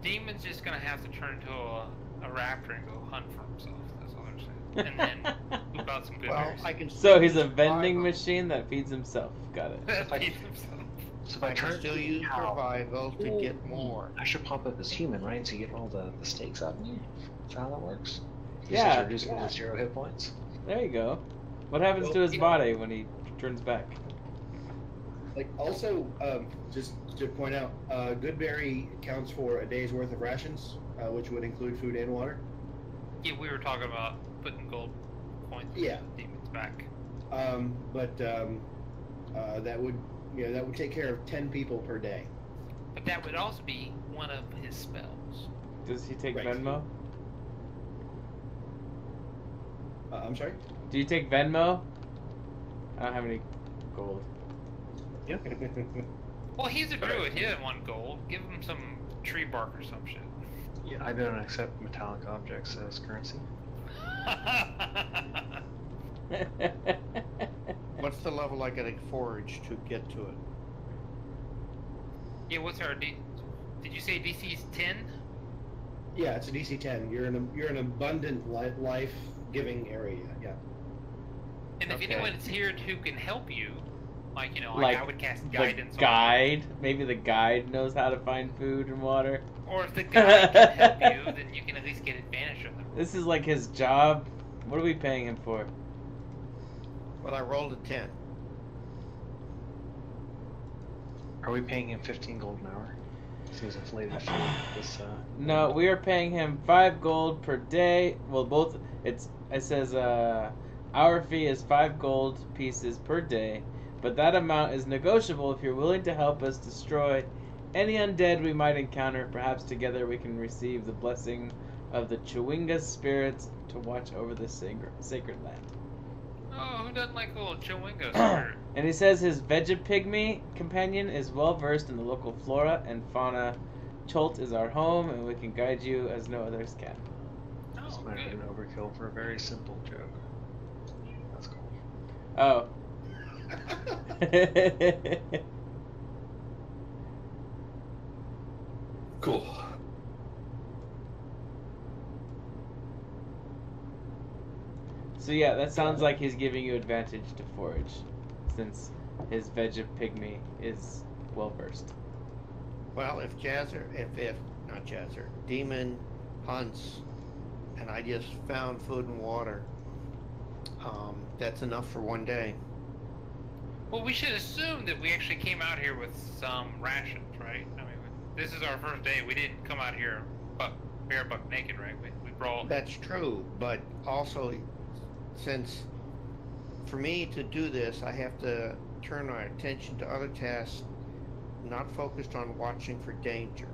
Demon's just gonna have to turn into a raptor and go hunt for himself. That's all I'm saying. And then poop out some good berries. I can. So he's a vending machine that feeds himself. Got it. That feeds himself. So if I I can turn still use survival to get more. I should pump up as human, right? So you get all the stakes out of me. That's how that works. Yeah. Just reducing him to 0 hit points. There you go. What happens to his body when he turns back? Like also, just to point out, Goodberry counts for a day's worth of rations, which would include food and water. Yeah, we were talking about putting gold coins in Yeah. demons back. But that would take care of 10 people per day. But that would also be one of his spells. Does he take Right. Venmo? I'm sorry. Do you take Venmo? I don't have any gold. Yeah. Well, he's a druid. He doesn't want gold. Give him some tree bark or some shit. Yeah, I don't accept metallic objects as currency. What's the level I gotta forage to get to it? Yeah, what's our D? Did you say DC's 10? Yeah, it's a DC 10. You're an abundant life-giving area. Yeah. And if Okay. anyone's here who can help you, like, you know, Like I would cast the guidance on guide? Maybe the guide knows how to find food and water. you. Or if the guy can help you, then you can at least get advantage of them. This is like his job. What are we paying him for? Well, I rolled a 10. Are we paying him 15 gold an hour? Seems inflated for this. No, we are paying him 5 gold per day. Well, both. It says our fee is 5 gold pieces per day, but that amount is negotiable if you're willing to help us destroy any undead we might encounter. Perhaps together we can receive the blessing of the Chewinga spirits to watch over the sacred land. Oh, who doesn't like a little Chewinga spirit? And he says his Vegapygmy companion is well versed in the local flora and fauna. Cholt is our home, and we can guide you as no others can. This Oh, might have been good. overkill for a very simple joke. That's cool. Oh. Cool. So yeah, that sounds like he's giving you advantage to forage, since his Vegapygmy is well versed. Well, if not Jazzer, Demon hunts, and I just found food and water, that's enough for one day. Well, we should assume that we actually came out here with some rations, right? I mean, this is our first day. We didn't come out here bare buck naked, right? We brought. That's true, but also, since for me to do this, I have to turn my attention to other tasks, not focused on watching for danger.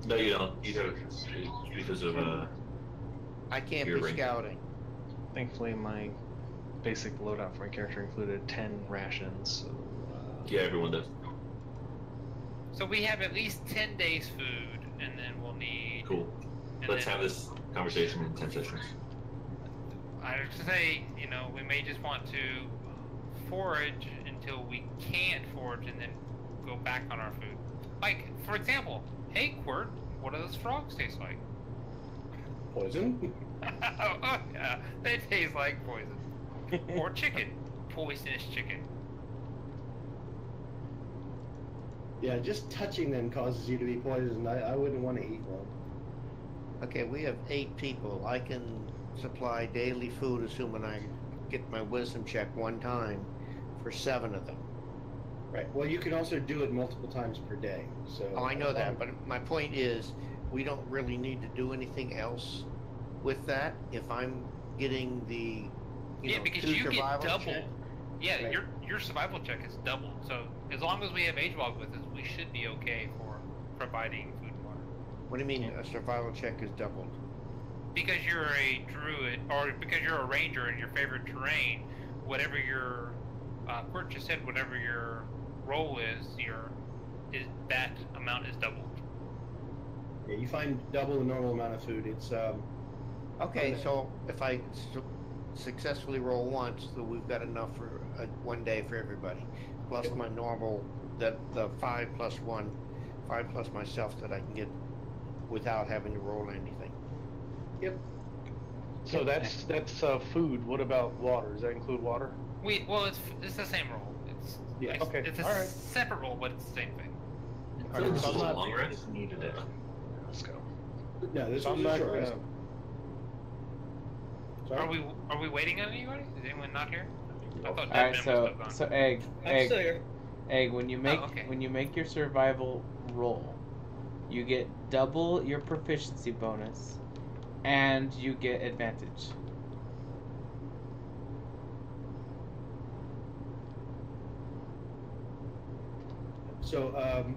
No, you don't. You don't. Because of I can't Your be range. scouting. Thankfully, my basic loadout for my character included 10 rations. So, yeah, everyone does. So we have at least 10 days food, and then we'll need. Cool. and Let's then- have this conversation in 10 sessions. I would say, you know, we may just want to forage until we can't forage, and then go back on our food. Like, for example, hey Quirt, what do those frogs taste like? Poison. Oh yeah, they taste like poison. Or chicken, poisonous chicken. Yeah, just touching them causes you to be poisoned. I wouldn't want to eat one. Okay, we have 8 people. I can supply daily food, assuming I get my wisdom check one time, for 7 of them. Right. Well, you can also do it multiple times per day. So. Oh, I know that, but my point is, we don't really need to do anything else with that. If I'm getting the, Because 2 you get survival double. check. Yeah, Right. your survival check is doubled. So as long as we have Agewog with us, we should be okay for providing food and water. What do you mean a survival check is doubled? Because you're a druid, or because you're a ranger in your favorite terrain, whatever your Quirt just said, whatever your role is that amount is doubled. Yeah, you find double the normal amount of food. It's Okay, so if I successfully roll once, so we've got enough for one day for everybody, plus my normal, the 5 plus 1, 5 plus myself that I can get without having to roll anything. Yep. So that's food. What about water? Does that include water? It's the same role. Yeah. Okay, It's a all right. separate role, but it's the same thing. I think this I'm was a not- long rest. needed it. Let's go. No, this So was I'm a not short gonna. rest. Sorry? Are we waiting on anybody? Is anyone not here? I thought All right, Devin was so still gone. Egg, I'm still here. Egg, when you make okay. when you make your survival roll, you get double your proficiency bonus, and you get advantage. So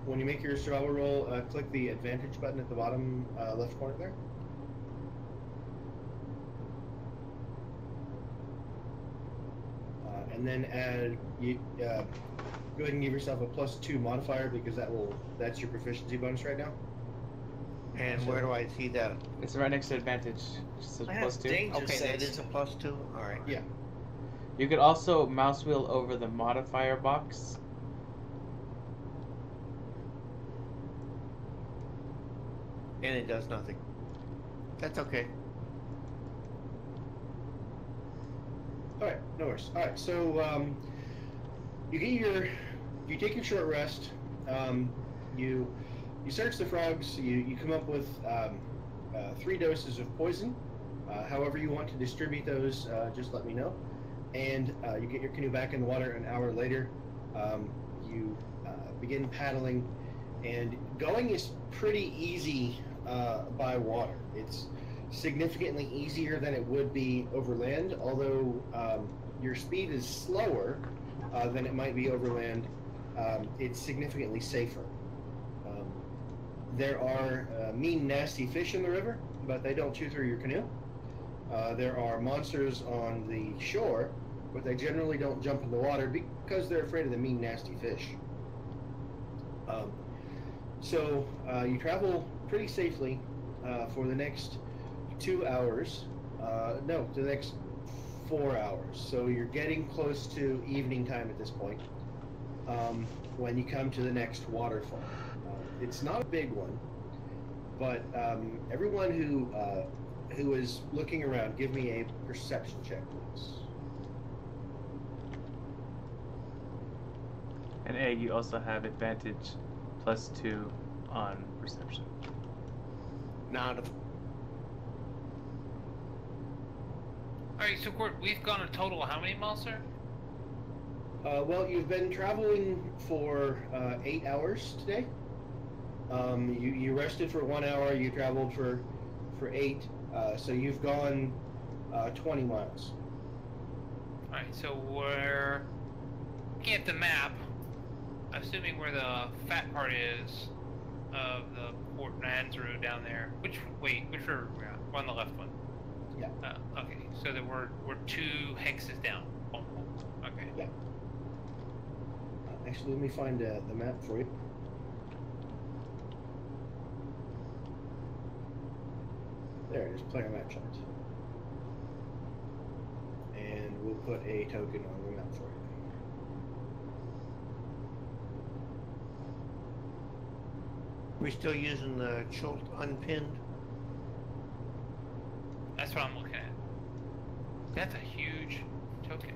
when you make your survival roll, click the advantage button at the bottom left corner there. And then add go ahead and give yourself a +2 modifier because that's your proficiency bonus right now. And where do I see that? It's right next to advantage. It says I have +2. danger Okay, that sense. is a +2. All right. Yeah. You could also mouse wheel over the modifier box. And it does nothing. That's okay. All right, no worries. All right, so you take your short rest. You search the frogs. You come up with 3 doses of poison. However you want to distribute those, just let me know. And you get your canoe back in the water an hour later. You begin paddling, and going is pretty easy by water. It's significantly easier than it would be over land, although your speed is slower than it might be over land. It's significantly safer. There are mean, nasty fish in the river, but they don't chew through your canoe. There are monsters on the shore, but they generally don't jump in the water because they're afraid of the mean, nasty fish. So you travel pretty safely for the next 2 hours. No, the next 4 hours. So you're getting close to evening time at this point when you come to the next waterfall. It's not a big one, but everyone who is looking around, give me a perception check, please. And Egg, you also have advantage +2 on perception. Not a Alright, so Court, we've gone a total of how many miles, sir? Well, you've been traveling for 8 hours today. You rested for 1 hour. You traveled for 8. So you've gone 20 miles. Alright, so we're looking at the map, assuming where the fat part is of the Port Nansru down there. Which river are we on? We're on the left one. Yeah. Okay, so that we're 2 hexes down. Oh, okay. Yeah. Actually, let me find the map for you. There it is, player map chart. And we'll put a token on the map for you. We still using the Cholt unpinned? That's what I'm looking at. That's a huge token.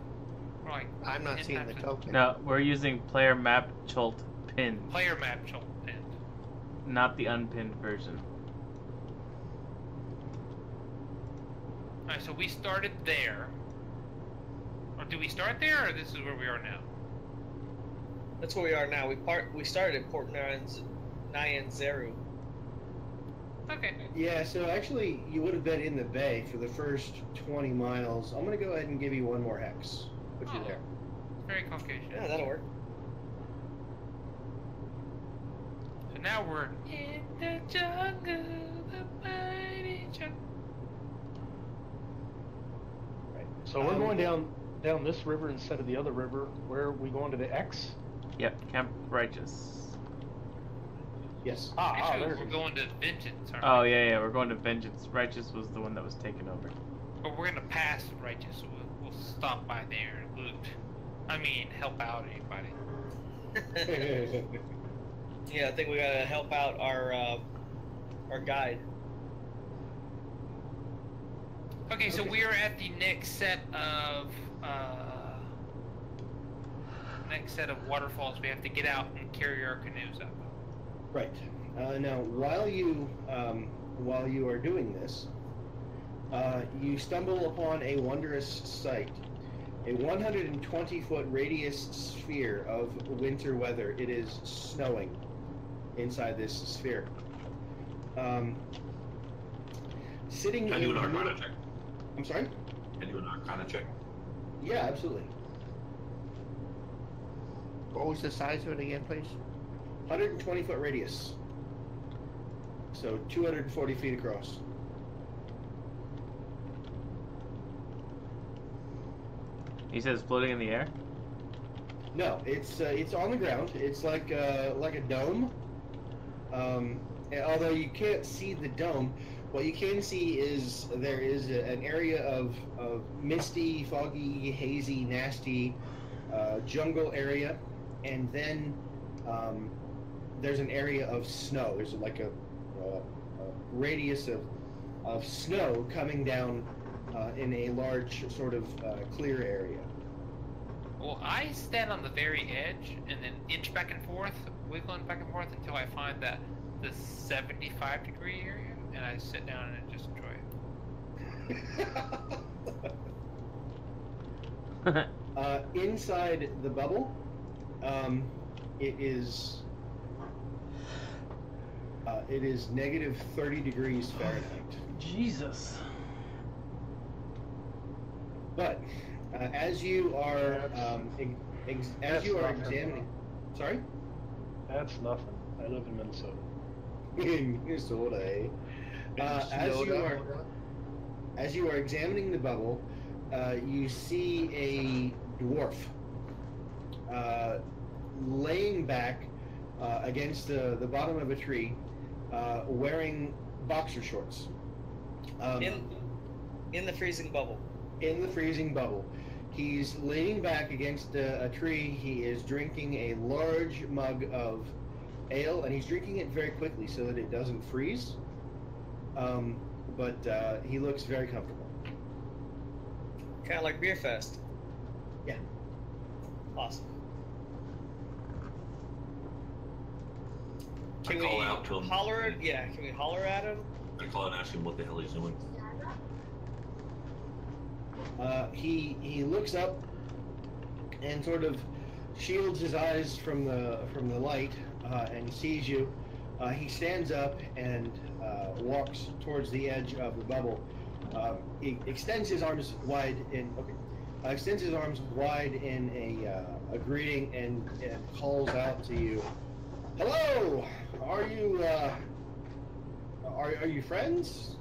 We're like I'm not 10 seeing the times token. No, we're using player map Cholt pin, Player map cholt pinned. not the unpinned version. Alright, so we started there. Or do we start there, or this is where we are now? That's where we are now. We started at Port Nyanzaru. Okay. Yeah, so actually, you would have been in the bay for the first 20 miles. I'm going to go ahead and give you 1 more hex. Put you there. Very Caucasian. Yeah, that'll work. So now we're in the jungle, the mighty jungle. Right. So we're going down this river instead of the other river. Where are we going to the X? Yep, Camp Righteous. Yes. Actually, there it we're is. going to Vengeance, aren't Oh we? yeah, we're going to Vengeance. Righteous was the one that was taken over. But we're gonna pass Righteous, so we'll stop by there and loot. I mean, help out anybody. Yeah, I think we gotta help out our guide. Okay, so Okay. we are at the next set of waterfalls. We have to get out and carry our canoes up. Right. Now, while you are doing this, you stumble upon a wondrous sight. a 120-foot radius sphere of winter weather. It is snowing inside this sphere. Sitting Can I in do an the Arcana middle- check? I'm sorry? Can I do an Arcana check? Yeah, absolutely. What was the size of it again, please? 120-foot radius. So 240 feet across. He says floating in the air. No, it's on the ground. It's like a dome. Although you can't see the dome, what you can see is there is an area of misty, foggy, hazy, nasty jungle area, and then there's an area of snow. There's like a radius of snow coming down in a large sort of clear area. Well, I stand on the very edge and then inch back and forth, wiggling back and forth until I find the 75-degree area, and I sit down and just enjoy it. Inside the bubble, it is negative 30 degrees Fahrenheit. Jesus. But as you are examining, sorry, That's nothing. I live in Minnesota. Minnesota, eh? As you are examining the bubble, you see a dwarf laying back against the bottom of a tree, wearing boxer shorts. In the freezing bubble. In the freezing bubble. He's leaning back against a tree. He is drinking a large mug of ale, and he's drinking it very quickly so that it doesn't freeze. But he looks very comfortable. Kind of like Beer Fest. Yeah. Awesome. I call out to him. Holler? Yeah, can we holler at him? I call and ask him what the hell he's doing. He looks up and sort of shields his eyes from the light and sees you. He stands up and walks towards the edge of the bubble. He extends his arms wide in a greeting and calls out to you. Hello, are you are you friends?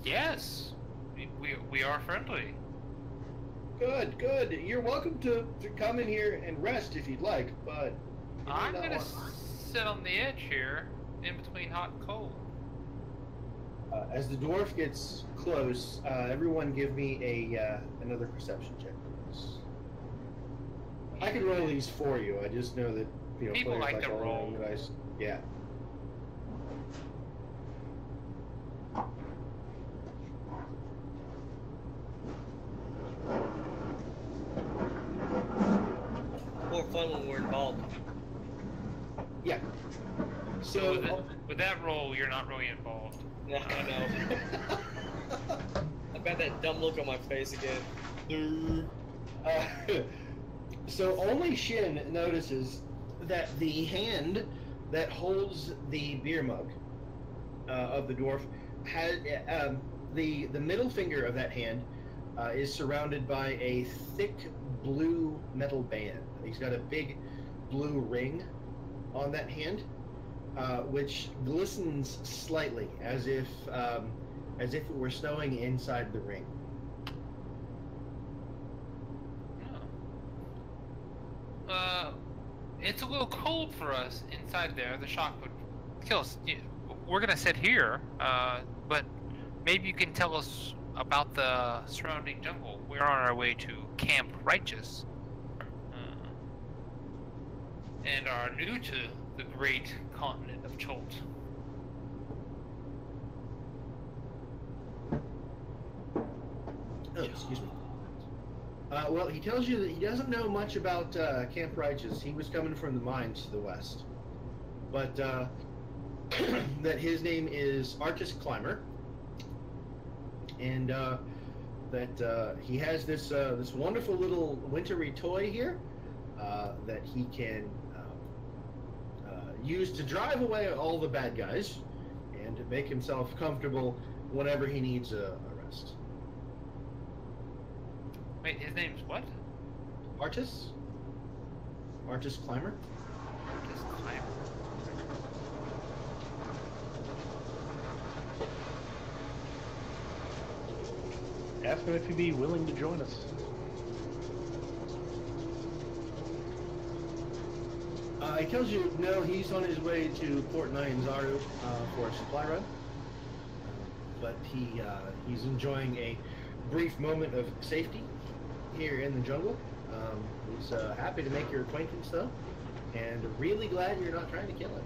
Yes, we are friendly. Good, good. You're welcome to come in here and rest if you'd like, but I'm gonna sit on the edge here, in between hot and cold. As the dwarf gets close, everyone give me another perception check, please. I can roll these for you. I just know that People players like to all roll. the dice. Yeah. More fun when we're involved. Yeah. So So with that roll, you're not really involved. Yeah, I know. I got that dumb look on my face again. so only Shin notices that the hand that holds the beer mug of the dwarf has the middle finger of that hand is surrounded by a thick blue metal band. He's got a big blue ring on that hand, which glistens slightly as if it were snowing inside the ring. It's a little cold for us inside there. The shock would kill us. We're gonna sit here, but maybe you can tell us about the surrounding jungle. We're on our way to Camp Righteous, and are new to the great continent of Cholt. Oh, excuse me. Well, he tells you that he doesn't know much about Camp Righteous. He was coming from the mines to the west. But that his name is Arcus Climber. And that he has this this wonderful little wintry toy here that he can use to drive away all the bad guys and to make himself comfortable whenever he needs a rest. Wait, his name's what? Artis? Artis Climber? Just climb. Ask him if he'd be willing to join us. He tells you no, he's on his way to Port Nyanzaru for a supply run. But he's enjoying a brief moment of safety here in the jungle. He's happy to make your acquaintance, though, and really glad you're not trying to kill him.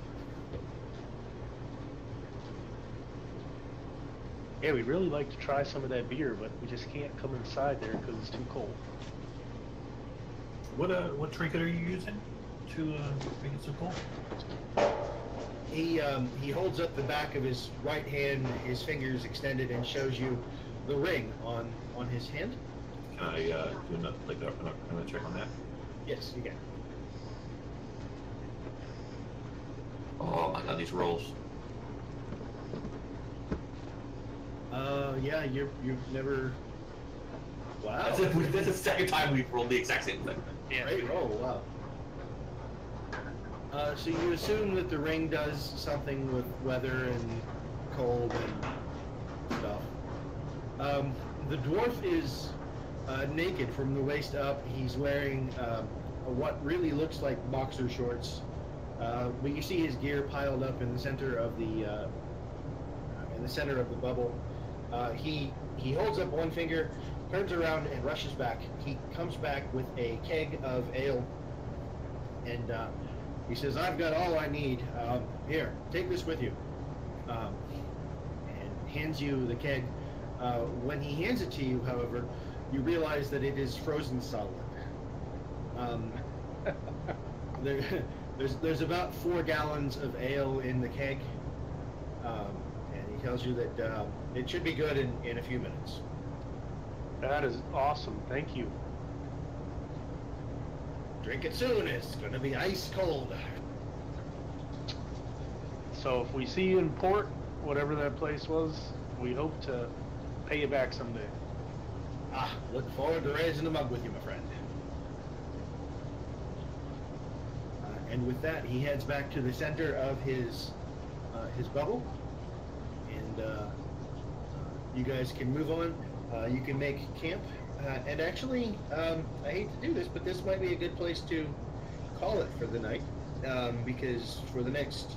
Yeah, we'd really like to try some of that beer, but we just can't come inside there because it's too cold. What trinket are you using to make it so cold? He holds up the back of his right hand, his fingers extended, and shows you the ring on his hand. Can I do another, like another check on that? Yes, you can. Oh my god, these rolls. Yeah, you've never. Wow. That's the second time we've rolled the exact same thing. Yeah. Great roll. Wow. So you assume that the ring does something with weather and cold and stuff. The dwarf is naked from the waist up. He's wearing what really looks like boxer shorts, but you see his gear piled up in the center of the bubble. He holds up one finger, turns around, and rushes back. He comes back with a keg of ale, and he says, "I've got all I need. Here, take this with you," and hands you the keg. When he hands it to you, however, you realize that it is frozen solid. There's about 4 gallons of ale in the keg, and he tells you that it should be good in a few minutes. That is awesome. Thank you. Drink it soon. It's going to be ice cold. So if we see you in port, whatever that place was, we hope to pay you back someday. Look forward to raising a mug with you, my friend. And with that, he heads back to the center of his bubble, and you guys can move on. You can make camp, and actually, I hate to do this, but this might be a good place to call it for the night, because for the next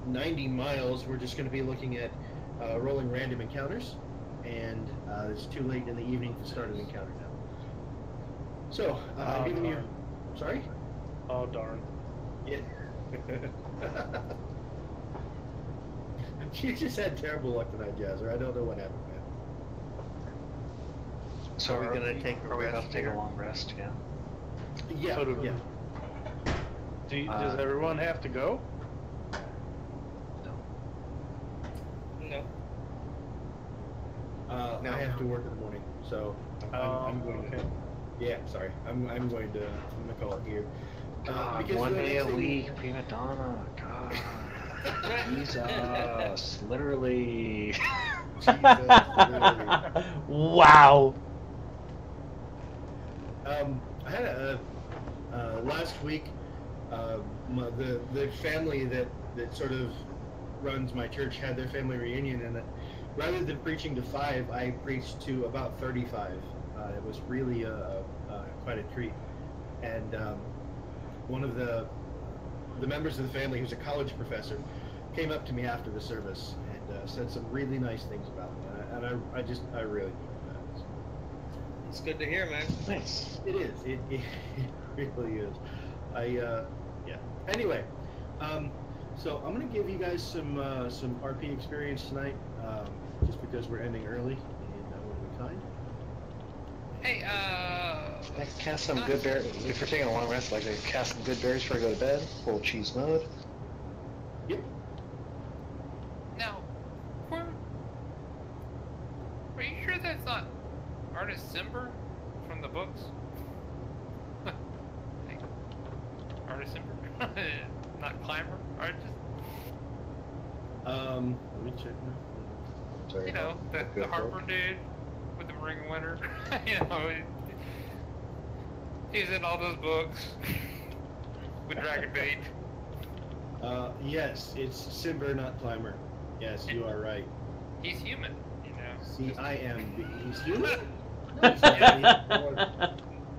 90 miles, we're just going to be looking at rolling random encounters, and it's too late in the evening to start an encounter now. So, giving you... Sorry? Oh, darn. Yeah. You just had terrible luck tonight, Jazzer. I don't know what happened, man. So Are we gonna take a Are we rest about to take here? a long rest? Yeah. Yeah, So yeah. Does everyone have to go? No. I have to work in the morning, so I'm going to... okay. Yeah, sorry. I'm going to call it here. God, because one the day next a thing- week, prima donna. God, Jesus, literally. Wow. I had a last week. The family that sort of runs my church had their family reunion, and rather than preaching to 5, I preached to about 35. It was really quite a treat, and one of the members of the family, who's a college professor, came up to me after the service and said some really nice things about me, and I really enjoyed that. It's good to hear, man. Nice. It is. It really is. Yeah. Anyway, so I'm gonna give you guys some RP experience tonight, just because we're ending early, and I want to be kind. Hey, I can cast some good berries. If you're taking a long rest, like I can cast some good berries before I go to bed. Full cheese mode. Yep. now, are you sure Artist Simber from the books? Artist Simber? Not Climber? Artist? Let me check. Sorry, You know, the Harper dude with the Ring of Winter. You know, he's in all those books with Dragon Bait. Yes, it's Simber, not Climber. Yes, you are right. He's human, you know. See, I am. He's human?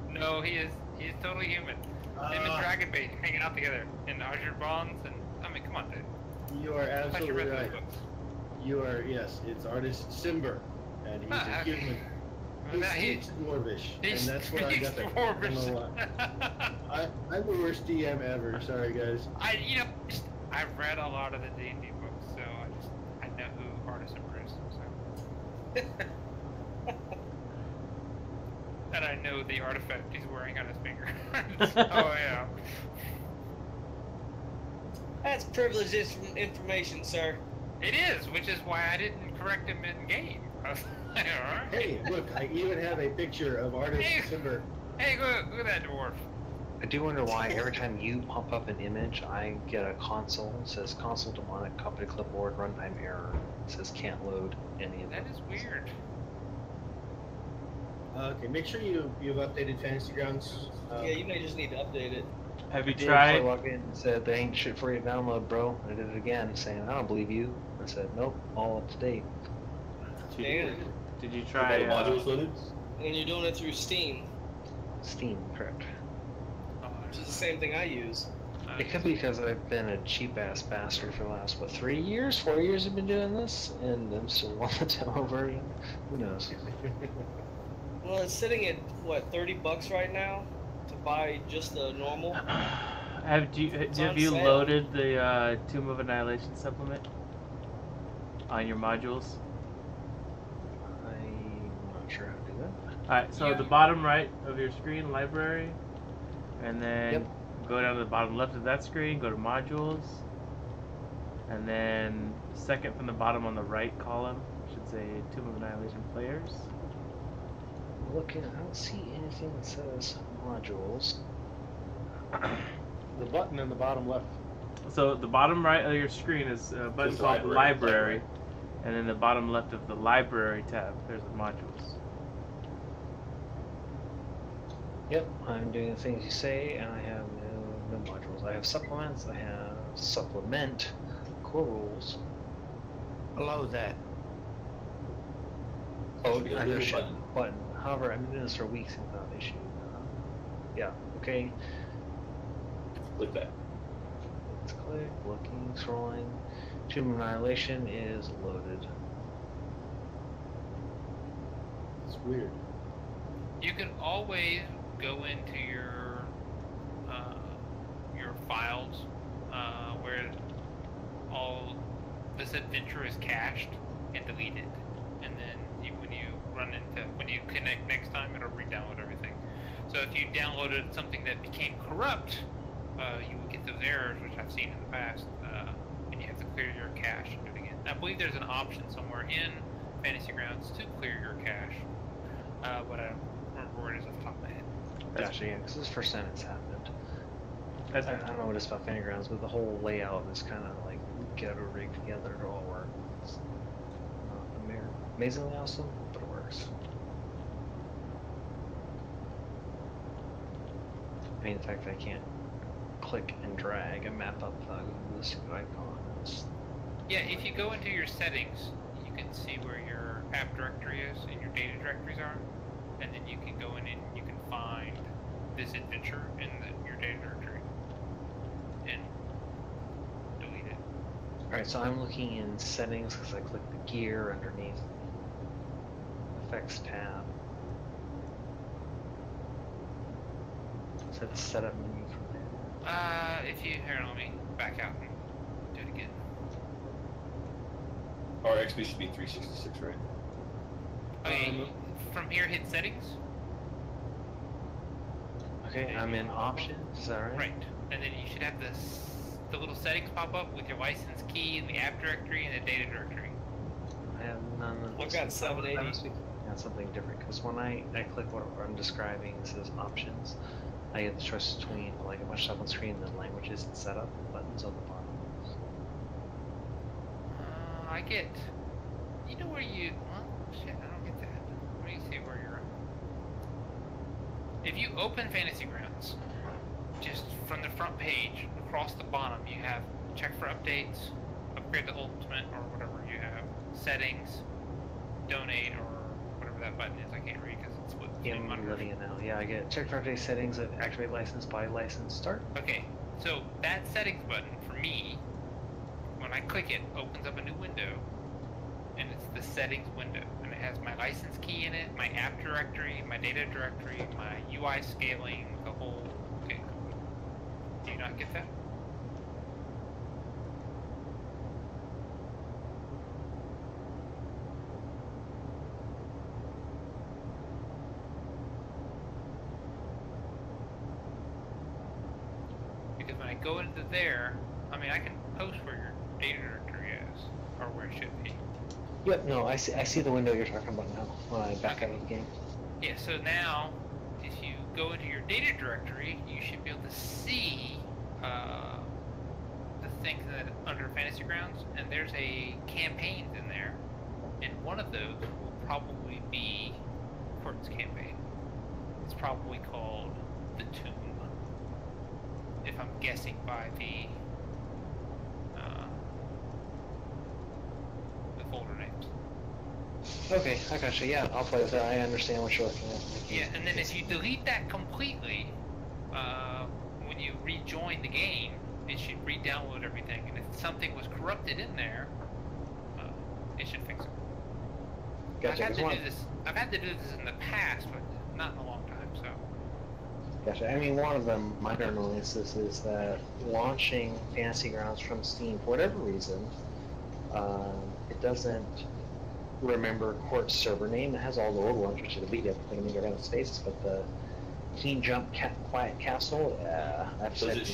No, he is totally human. Him and Dragon Bait hanging out together in Azure Bonds, and I mean, come on, dude. You are I thought you read absolutely those right. books. You are, yes, it's artist Simber, and he's a human. Well, now He speaks Dwarvish, and he's that's where I got that. I don't know why. I'm the worst DM ever. Sorry, guys. I've read a lot of the D&D books, so I know who Artist Simber is. So. And I know the artifact he's wearing on his finger. Oh yeah. That's privileged information, sir. It is, which is why I didn't correct him in game. I was like, all right. Hey, look, I even have a picture of artist Simber. Hey, look at that dwarf. I do wonder why every time you pump up an image, I get a console. It says console demonic, copy to clipboard, runtime error. It says can't load any of That is weird. Okay, make sure you've updated Fantasy Grounds. Yeah, you may just need to update it. Have you I tried? logged in and said, they ain't shit for you to download, bro. I did it again, saying, I don't believe you. I said, nope, all up to date. Damn. Did you Got try? the modules loaded? And you're doing it through Steam, Steam, correct. which is the same thing I use. It could be because I've been a cheap-ass bastard for the last, 3 years? 4 years I've been doing this, and I'm still on the demo version. Who knows? Well, it's sitting at, what, $30 right now to buy just the normal? Have you on sale. loaded the Tomb of Annihilation supplement on your modules? I'm not sure how to do that. Alright, so the bottom right of your screen, library, and then go down to the bottom left of that screen, go to modules, and then second from the bottom on the right column should say Tomb of Annihilation players. Looking, I don't see anything that says modules. The button in the bottom left. So the bottom right of your screen is a button Just called library. and then the bottom left of the library tab, there's the modules. Yep, I'm doing the things you say, and I have no modules. I have supplements, I have supplement, core rules. Below that. Oh, Should be a I little know shit. button. Button. However, I've been doing this for weeks without issue. Yeah, okay. Click that. Let's click, looking, scrolling. Tomb of Annihilation is loaded. It's weird. You can always go into your files where all this adventure is cached and deleted, and then when you connect next time, it'll re-download everything. So if you downloaded something that became corrupt, you would get those errors, which I've seen in the past, and you have to clear your cache and do it again. I believe there's an option somewhere in Fantasy Grounds to clear your cache, but I don't remember where it is off the top of my head. Gotcha, yeah, because this is the first time it's happened. I That's don't know what it's about Fantasy Grounds, but the whole layout is kind of like get a rig together to all work. It's amazingly awesome, but it works. I mean, the fact that I can't click and drag and map up this icon is... Yeah, if you go into your settings, you can see where your app directory is and your data directories are, and then you can go in and you can find this adventure in your data directory and delete it. Alright, so I'm looking in settings because I clicked the gear underneath effects tab. So it's setup menu from there. If you, here, let me back out and do it again. Our XP should be 366, right? Okay, from here hit settings. Okay, I'm in options, is that right? Right, and then you should have the little settings pop up with your license key and the app directory and the data directory. I have none of I've got 780. Yeah, on something different. Because when I click what I'm describing, it says options. I get the choice between like a bunch of stuff on screen, then languages and setup buttons on the bottom. I get. You know where you? Well, shit, I don't get that. Let me see where you're at. If you open Fantasy Grounds, just from the front page across the bottom, you have check for updates, upgrade to ultimate or whatever you have, settings, donate or whatever that button is. I can't read because it's what. Yeah, I'm reading it now. Yeah, I get check for update settings, activate license, buy license, start. Okay, so that settings button for me, when I click it, opens up a new window, and it's the settings window, and it has my license key in it, my app directory, my data directory, my UI scaling, the whole. Okay, do you not get that? Because when I go into there, I mean, I can post where your data directory is, or where it should be. Yep, no, I see the window you're talking about now when I back out of the game. Yeah, so now, if you go into your data directory, you should be able to see the things that under Fantasy Grounds, and there's a campaigns in there, and one of those will probably be Court's campaign. It's probably called The Tomb, if I'm guessing by the folder names. Okay, I gotcha. Yeah, I'll play with it. I understand what you're looking at. Yeah, and then if you delete that completely, when you rejoin the game, it should re-download everything. And if something was corrupted in there, it should fix it. Gotcha. I've had to do this in the past, but not in a long time. So. Gotcha. I mean, one of the minor annoyances is that launching Fantasy Grounds from Steam, for whatever reason, it doesn't remember Court's server name. It has all the old ones, which is deleted everything and make it out of spaces, but the Teen Jump Quiet Castle, I've Does said it show